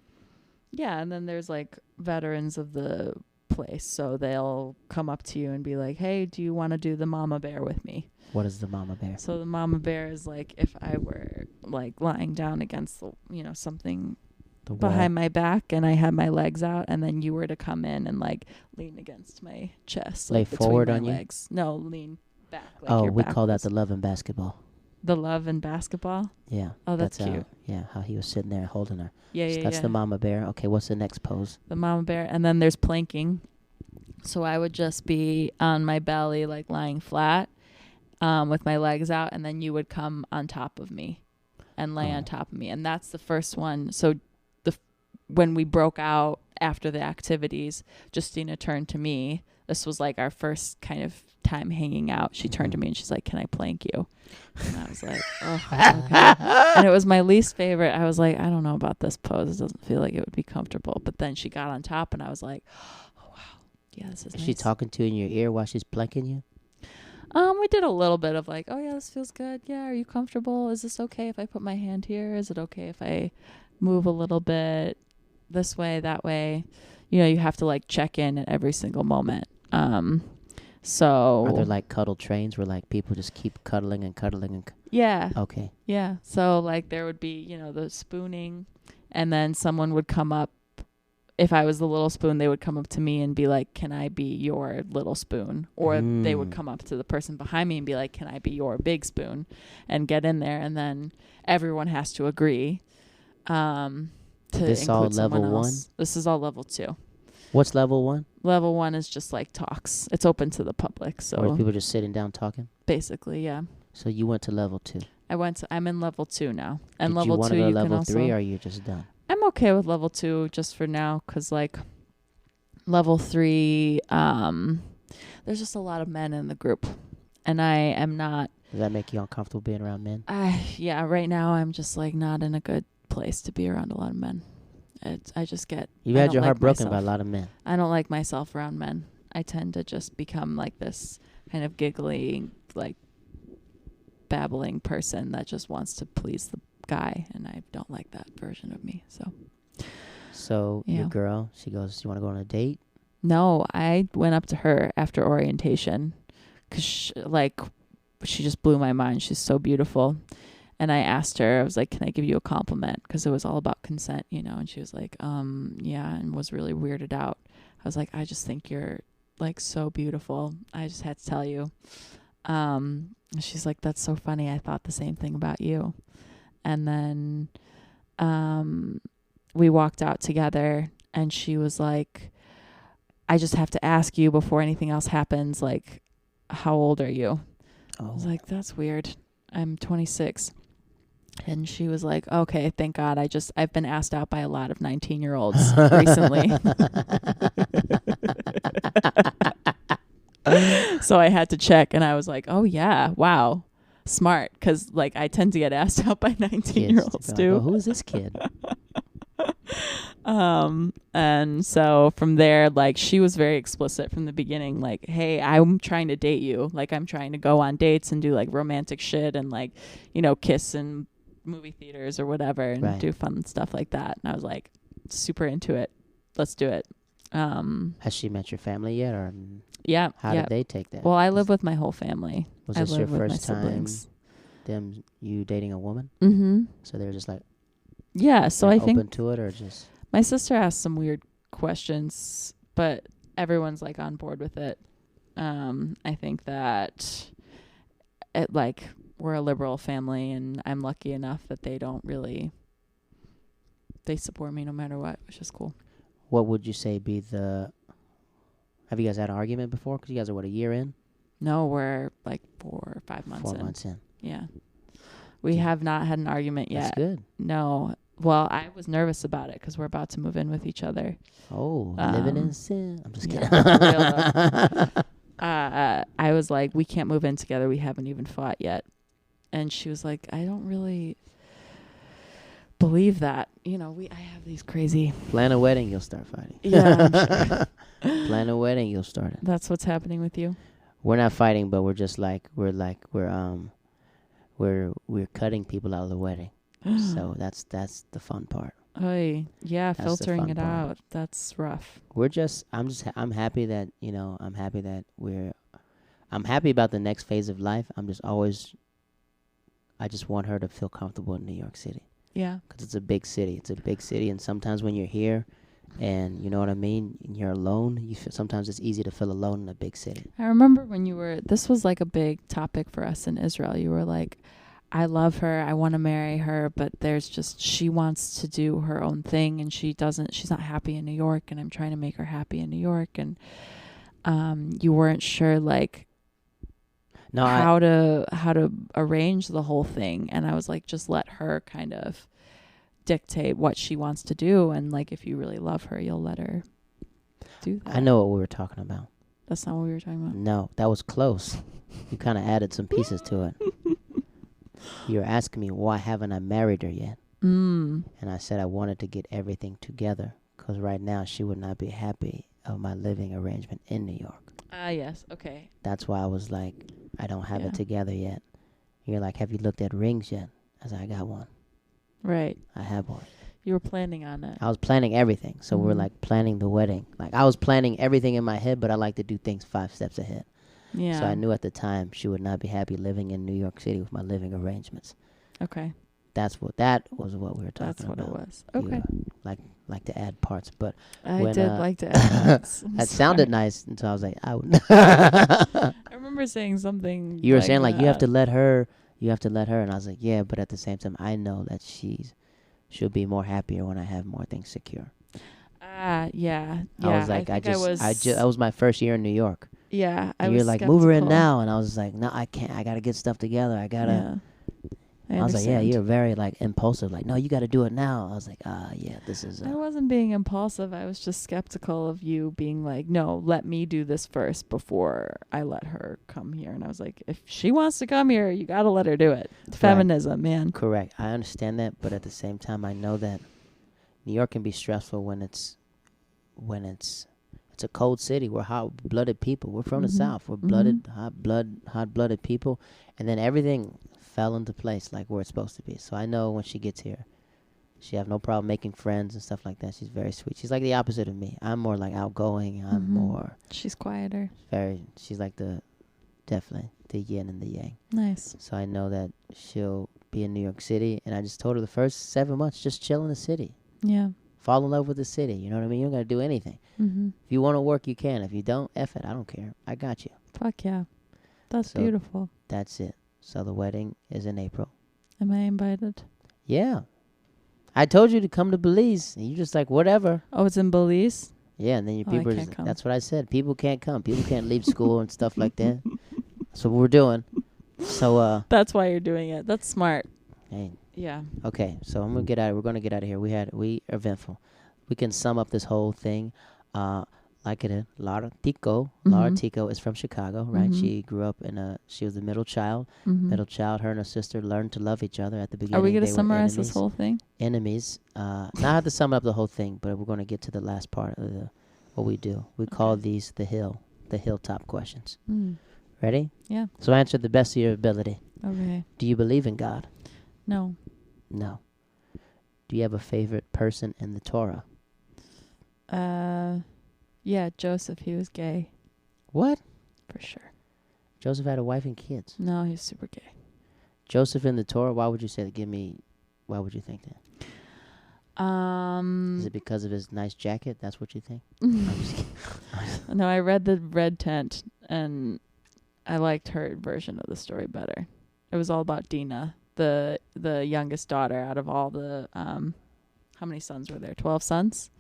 Yeah, and then there's like veterans of the place, so they'll come up to you and be like, hey, do you want to do the mama bear with me? What is the mama bear? So the mama bear is like if I were like lying down against the something behind my back and I had my legs out, and then you were to come in and like lean against my chest, lay like forward my on legs. No, lean back. Like oh, we call that the love in basketball. The love in basketball. Yeah. Oh, that's cute. How he was sitting there holding her. Yeah, so that's the mama bear. Okay, what's the next pose? The mama bear, and then there's planking. So I would just be on my belly, like lying flat, with my legs out, and then you would come on top of me and lay on top of me. And that's the first one. So when we broke out after the activities, Justina turned to me. This was like our first kind of time hanging out. She turned to me and she's like, can I plank you? And I was like, oh, okay. And it was my least favorite. I was like, I don't know about this pose. It doesn't feel like it would be comfortable. But then she got on top and I was like, oh, wow. Yeah, this is nice. She talking to you in your ear while she's planking you? We did a little bit of like, oh yeah, this feels good. Yeah, are you comfortable? Is this okay if I put my hand here? Is it okay if I move a little bit this way, that way? You have to like check in at every single moment. So are there like cuddle trains where like people just keep cuddling and cuddling and yeah. Okay. Yeah. So like there would be, the spooning, and then someone would come up. If I was the little spoon, they would come up to me and be like, can I be your little spoon? Or they would come up to the person behind me and be like, can I be your big spoon? And get in there. And then everyone has to agree to this all level 1? This is all level 2. What's level 1? Level 1 is just like talks. It's open to the public. So or people just sitting down talking? Basically, yeah. So you went to level 2? I'm in level 2 now. And Did level you 2 go to you level can 3 also, or are you just done? I'm okay with level 2 just for now, because like level 3, there's just a lot of men in the group, and I am not. Does that make you uncomfortable being around men? Yeah, right now I'm just like not in a good place to be around a lot of men. I just get. You had your heart broken by a lot of men. I don't like myself around men. I tend to just become like this kind of giggly, like babbling person that just wants to please the guy, and I don't like that version of me. So Yeah. your girl, she goes, "You want to go on a date?" No, I went up to her after orientation because she just blew my mind. She's so beautiful. And I asked her, I was like, "Can I give you a compliment?" Because it was all about consent, and she was like, yeah, and was really weirded out. I was like, "I just think you're like so beautiful. I just had to tell you." And she's like, "That's so funny. I thought the same thing about you." And then we walked out together, and she was like, "I just have to ask you before anything else happens, like, how old are you?" I was like, "That's weird. I'm 26. And she was like, "Okay, thank God. I've been asked out by a lot of 19-year-olds recently." So I had to check, and I was like, "Oh yeah, wow. Smart." Because like I tend to get asked out by 19-year-olds Like, too. oh, who is this kid? And so from there, like, she was very explicit from the beginning, like, "Hey, I'm trying to date you. Like, I'm trying to go on dates and do like romantic shit and like, kiss in movie theaters or whatever and do fun stuff like that." And I was like, super into it. Let's do it. Has she met your family yet, or Yeah. how did they take that? Well, I live with my whole family. Was I this your live with my first time siblings. you dating a woman? Mm-hmm. So they're just like, yeah. So I think open to it, or just my sister asked some weird questions, but everyone's like on board with it. I think that we're a liberal family, and I'm lucky enough that they support me no matter what, which is cool. What would you say be have you guys had an argument before? Because you guys are, a year in? No, we're like 4 or 5 months 4 in. months in. Yeah. We have not had an argument yet. That's good. No. Well, I was nervous about it because we're about to move in with each other. Oh, living in sin. I'm just kidding. I was like, "We can't move in together. We haven't even fought yet." And she was like, "I don't really believe that. I have these crazy..." Plan a wedding, you'll start fighting. Yeah, I'm sure. Plan a wedding, you'll start it. That's what's happening with you? We're not fighting, but we're just we're cutting people out of the wedding. So that's the fun part. Oy, yeah, That's the filtering fun it part. out. That's rough. I'm happy that, I'm happy about the next phase of life. I just want her to feel comfortable in New York City. Yeah. Because it's a big city. And sometimes when you're here and, you know what I mean, and you're alone, sometimes it's easy to feel alone in a big city. I remember when this was like a big topic for us in Israel. You were like, "I love her. I want to marry her, but she wants to do her own thing, and she's not happy in New York, and I'm trying to make her happy in New York." And you weren't sure like how to arrange the whole thing. And I was like, just let her kind of dictate what she wants to do, and like if you really love her, you'll let her do that. I know what we were talking about. That's not what we were talking about. No, that was close. You kind of added some pieces to it. You were asking me, why haven't I married her yet? And I said I wanted to get everything together, because right now she would not be happy of my living arrangement in New York. Yes. Okay. That's why I was like, I don't have it together yet. You're like, have you looked at rings yet? I said, I got one. Right. I have one. You were planning on it. I was planning everything. So we're like planning the wedding. Like I was planning everything in my head, but I like to do things 5 steps ahead. Yeah. So I knew at the time she would not be happy living in New York City with my living arrangements. Okay. That was what we were talking about. That's what it was. Okay. Like to add parts, but I did like to add parts. that sounded nice until I was like, I remember saying something. You were saying like you have to let her, and I was like, yeah, but at the same time, I know that she'll be more happier when I have more things secure. Yeah. I was like, that was my first year in New York. Yeah, and you're like, move her in now, and I was like, no, I can't. I gotta get stuff together. I gotta. Yeah. I was like, yeah, you're very like impulsive. Like, no, you got to do it now. I was like, yeah, this is. I wasn't being impulsive. I was just skeptical of you being like, no, let me do this first before I let her come here. And I was like, if she wants to come here, you got to let her do it. Feminism, man. Correct. I understand that, but at the same time, I know that New York can be stressful when it's a cold city. We're hot-blooded people. We're from the South. We're hot-blooded people, and then everything fell into place like where it's supposed to be. So I know when she gets here, she have no problem making friends and stuff like that. She's very sweet. She's like the opposite of me. I'm more like outgoing. I'm more She's quieter. she's like definitely the yin and the yang. Nice. So I know that she'll be in New York City, and I just told her the first 7 months, just chill in the city. Yeah. Fall in love with the city. You know what I mean? You don't got to do anything. Mm-hmm. If you want to work, you can. If you don't, F it. I don't care. I got you. Fuck yeah. That's So- beautiful. That's it. So the wedding is in April. Am I invited? Yeah. I told you to come to Belize, and you just like, whatever. Oh, it's in Belize? Yeah, and then your Oh, I people, can't come. that's what I said. People can't come. People can't leave school and stuff like that. That's what we're doing. So, That's why you're doing it. That's smart. hey, Yeah. okay. So we're going to get out of here. We are eventful. We can sum up this whole thing, like it is. Laura Teecho. Laura Mhm. Teecho is from Chicago, right? Mhm. She grew up she was the middle child. Mm-hmm. Middle child, her and her sister learned to love each other at the beginning. Are we going They to were summarize enemies. this whole thing? Enemies. Now I have to sum up the whole thing, but we're going to get to the last part of what we do. We call these the hilltop questions. Mm. Ready? Yeah. So answer the best of your ability. Okay. Do you believe in God? No. No. Do you have a favorite person in the Torah? Yeah, Joseph, he was gay. What? For sure. Joseph had a wife and kids. No, he's super gay. Joseph in the Torah, why would you say that? Why would you think that? Is it because of his nice jacket? That's what you think? I'm just kidding. No, I read the Red Tent, and I liked her version of the story better. It was all about Dinah, the youngest daughter out of all the, how many sons were there? 12 sons?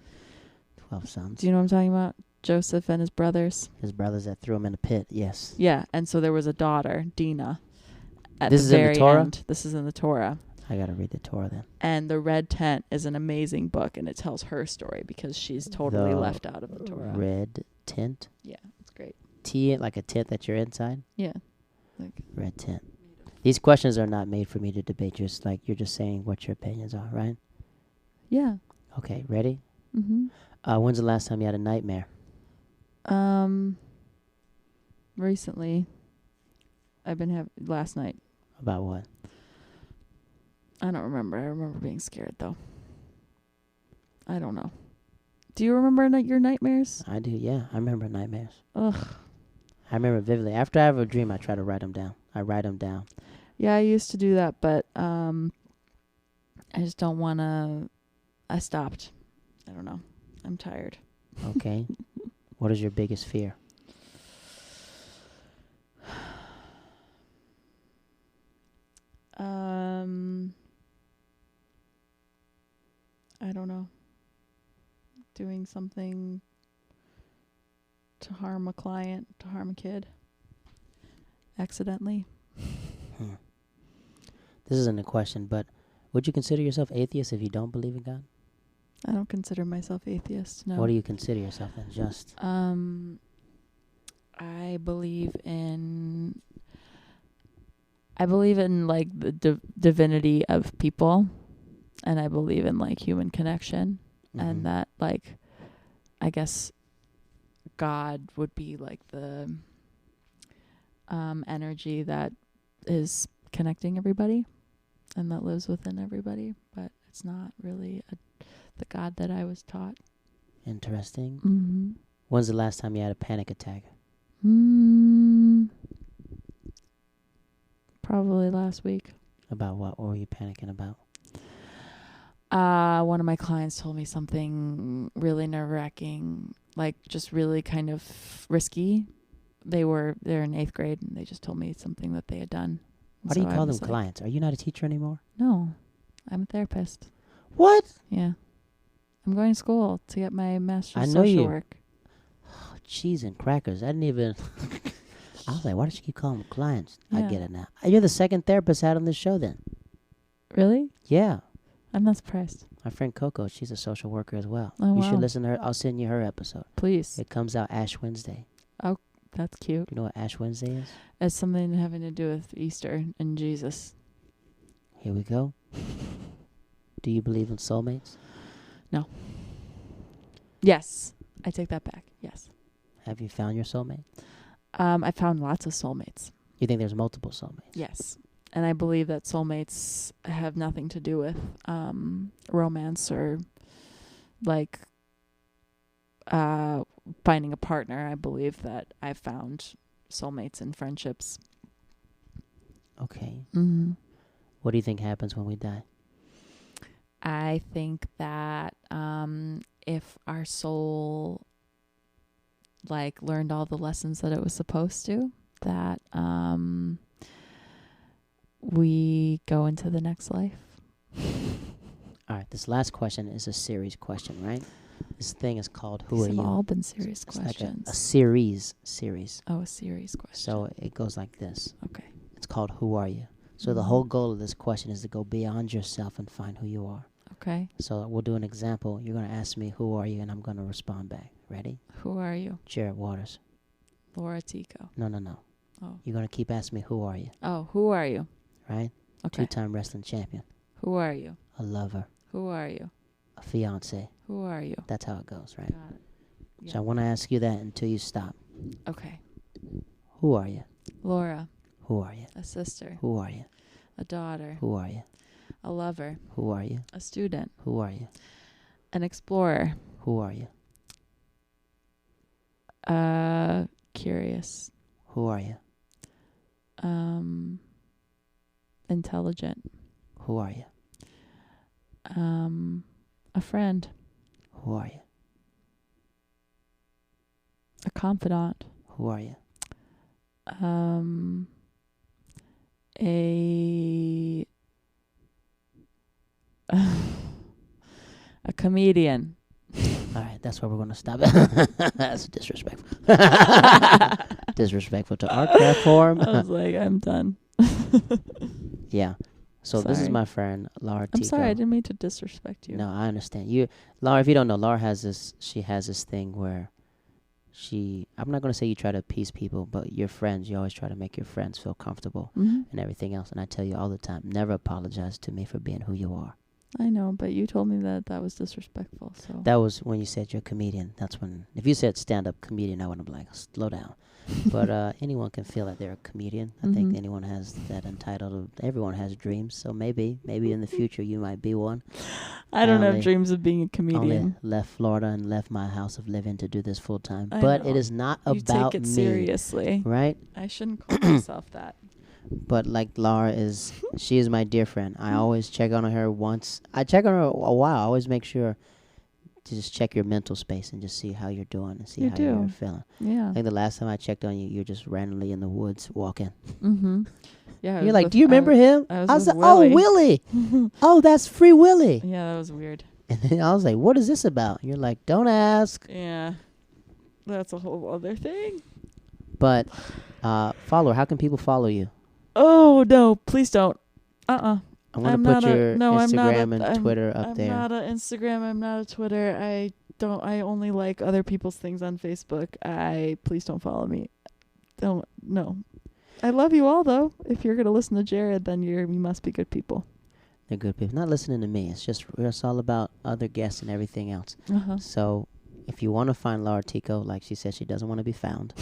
12 sons. Do you know what I'm talking about? Joseph and his brothers. His brothers that threw him in a pit, yes. Yeah, and so there was a daughter, Dinah, at This the is in the very Torah? end. This is in the Torah. I got to read the Torah then. And the Red Tent is an amazing book, and it tells her story because she's totally The left out of the Torah. Red tent? Yeah, it's great. Like a tent that you're inside? Yeah. Like, Red tent. These questions are not made for me to debate. You're just saying what your opinions are, right? yeah. Okay, ready? Mm-hmm. When's the last time you had a nightmare? Recently, I've been having last night. About what? I don't remember. I remember being scared though. I don't know. Do you remember your nightmares? I do, yeah. I remember nightmares. Ugh. I remember vividly. After I have a dream, I try to write them down. I write them down. Yeah, I used to do that, but I just don't want to. I stopped. I don't know. I'm tired. Okay. What is your biggest fear? I don't know. Doing something to harm a client, to harm a kid. Accidentally. This isn't a question, but would you consider yourself atheist if you don't believe in God? I don't consider myself atheist, no. What do you consider yourself then? Just I believe in like the divinity of people, and I believe in like human connection, and that like I guess God would be like the energy that is connecting everybody and that lives within everybody, but it's not really the God that I was taught. Interesting. Mm-hmm. When's the last time you had a panic attack? Probably last week. About what? What were you panicking about? One of my clients told me something really nerve-wracking, like just really kind of risky. They're in 8th grade, and they just told me something that they had done. Why do you call them clients? Are you not a teacher anymore? No, I'm a therapist. What? Yeah. I'm going to school to get my master's I know social you. work. Oh, cheese and crackers. I didn't even... I was like, why does she keep calling them clients? I Yeah. get it now. You're the second therapist I had on this show then. Really? Yeah. I'm not surprised. My friend Coco, she's a social worker as well. Oh, You wow. should listen to her. I'll send you her episode. Please. It comes out Ash Wednesday. That's cute. Do you know what Ash Wednesday is? It's something having to do with Easter and Jesus. Here we go. Do you believe in soulmates? Yes. I take that back. Yes. Have you found your soulmate? I found lots of soulmates. You think there's multiple soulmates? Yes. I believe that soulmates have nothing to do with romance or like finding a partner. I believe that I've found soulmates in friendships. Okay. Mm-hmm. What do you think happens when we die? I think that if our soul like learned all the lessons that it was supposed to, that we go into the next life. All right, this last question is a series question, right? This thing is called Who Are These You? have all been serious It's questions. like a series. Oh, a series question. So it goes like this. Okay. It's called Who Are You? So the whole goal of this question is to go beyond yourself and find who you are. Okay. So we'll do an example. You're going to ask me, who are you? And I'm going to respond back. Ready? Who are you? Jared Waters. Laura Teecho. No. Oh. You're going to keep asking me, who are you? Oh, who are you? Right? Okay. 2-time wrestling champion. Who are you? A lover. Who are you? A fiance. Who are you? That's how it goes, right? Got it. Yeah. So I want to ask you that until you stop. Okay. Who are you? Laura. Who are you? A sister. Who are you? A daughter. Who are you? A lover. Who are you? A student. Who are you? An explorer. Who are you? Curious. Who are you? Intelligent. Who are you? A friend. Who are you? A confidant. Who are you? A comedian. All right, that's where we're going to stop. That's disrespectful. Disrespectful to our craft form. I was like, I'm done. Yeah. So this is Sorry. my friend, Laura I'm Teecho. sorry, I didn't mean to disrespect you. No, I understand. Laura, if you don't know, Laura has this thing where I'm not going to say you try to appease people, but your friends, you always try to make your friends feel comfortable and everything else. And I tell you all the time, never apologize to me for being who you are. I know, but you told me that was disrespectful. So That was when you said you're a comedian. That's when, if you said stand-up comedian, I would have been like, slow down. But anyone can feel that they're a comedian. I think anyone has that entitled. Everyone has dreams. So maybe in the future you might be one. I don't have dreams of being a comedian. Only left Florida and left my house of living to do this full time. I But know. it is not You about take it me, seriously. right? I shouldn't call myself that. But like Laura she is my dear friend. I always check on her once. I check on her a while. I always make sure to just check your mental space and just see how you're doing and see You how do. you're feeling. Yeah. I think the last time I checked on you, you're just randomly in the woods walking. Yeah. You're like, do you remember him? I was I was with like, oh, Willie. Willie. Oh, that's Free Willie. Yeah, that was weird. And then I was like, what is this about? You're like, don't ask. Yeah. That's a whole other thing. But follow her. How can people follow you? Oh, no, please don't. I'm going to put your Instagram and Twitter up there. I'm not a Instagram. I'm not a Twitter. I only like other people's things on Facebook. Please don't follow me. No. I love you all, though. If you're going to listen to Jared, then you must be good people. They're good people. Not listening to me. It's all about other guests and everything else. Uh-huh. So if you want to find Laura Teecho, like she said, she doesn't want to be found.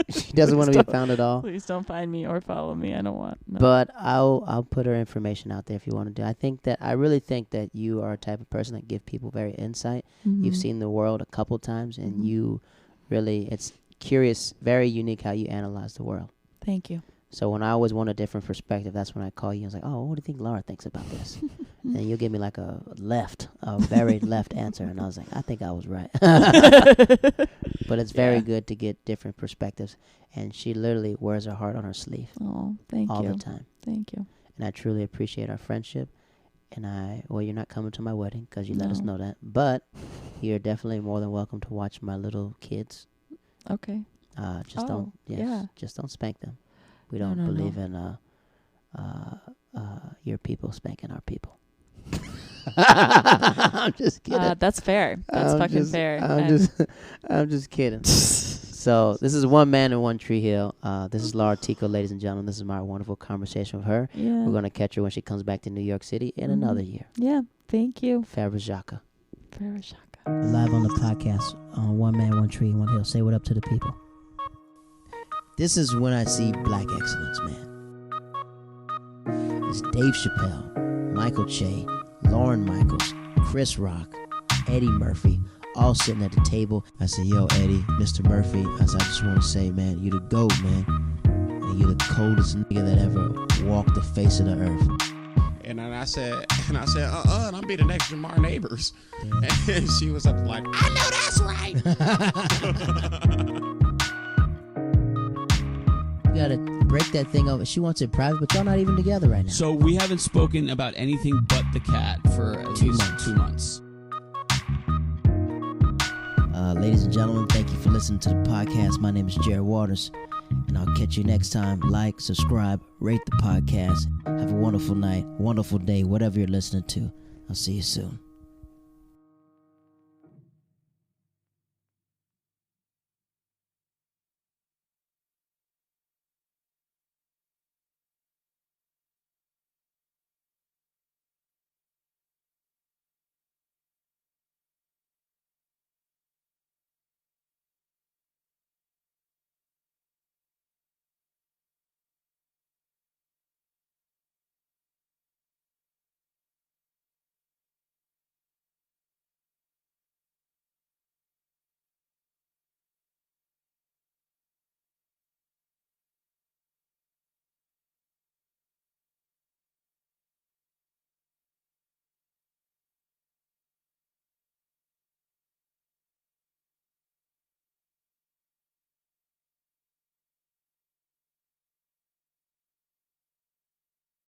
She doesn't want to be found at all. Please don't find me or follow me. I don't want. No. But I'll put her information out there if you want to do. I really think that you are a type of person that give people very insight. You've seen the world a couple times, and you really, it's curious, very unique how you analyze the world. Thank you. So when I always want a different perspective, that's when I call you. I was like, oh, what do you think Laura thinks about this? And you'll give me like a very left answer. And I was like, I think I was right. But it's very good to get different perspectives. And she literally wears her heart on her sleeve. Oh, thank you. All the time. Thank you. And I truly appreciate our friendship. And you're not coming to my wedding because you let us No. know that. But you're definitely more than welcome to watch my little kids. Okay. Just don't spank them. We don't No, believe in your people spanking our people. I'm just kidding. That's fair. That's fucking fair. I'm just kidding. So this is One Man in One Tree Hill. This is Laura Teecho, ladies and gentlemen. This is my wonderful conversation with her. Yeah. We're gonna catch her when she comes back to New York City in another year. Yeah. Thank you. Farajaka. Farajaka. Live on the podcast on One Man, One Tree, One Hill. Say what up to the people. This is when I see black excellence, man. It's Dave Chappelle, Michael Che, Lauren Michaels, Chris Rock, Eddie Murphy, all sitting at the table. I said, yo, Eddie, Mr. Murphy, I just want to say, man, you the GOAT, man. And you're the coldest nigga that ever walked the face of the earth. And I said, and I'll be the next Jamar Neighbors. Yeah. And she was up like, I know that's right. You gotta break that thing over. She wants it private, but y'all not even together right now. So we haven't spoken about anything but the cat for at least 2 months. Ladies and gentlemen, thank you for listening to the podcast. My name is Jared Waters, and I'll catch you next time. Like, subscribe, rate the podcast. Have a wonderful night, wonderful day, whatever you're listening to. I'll see you soon.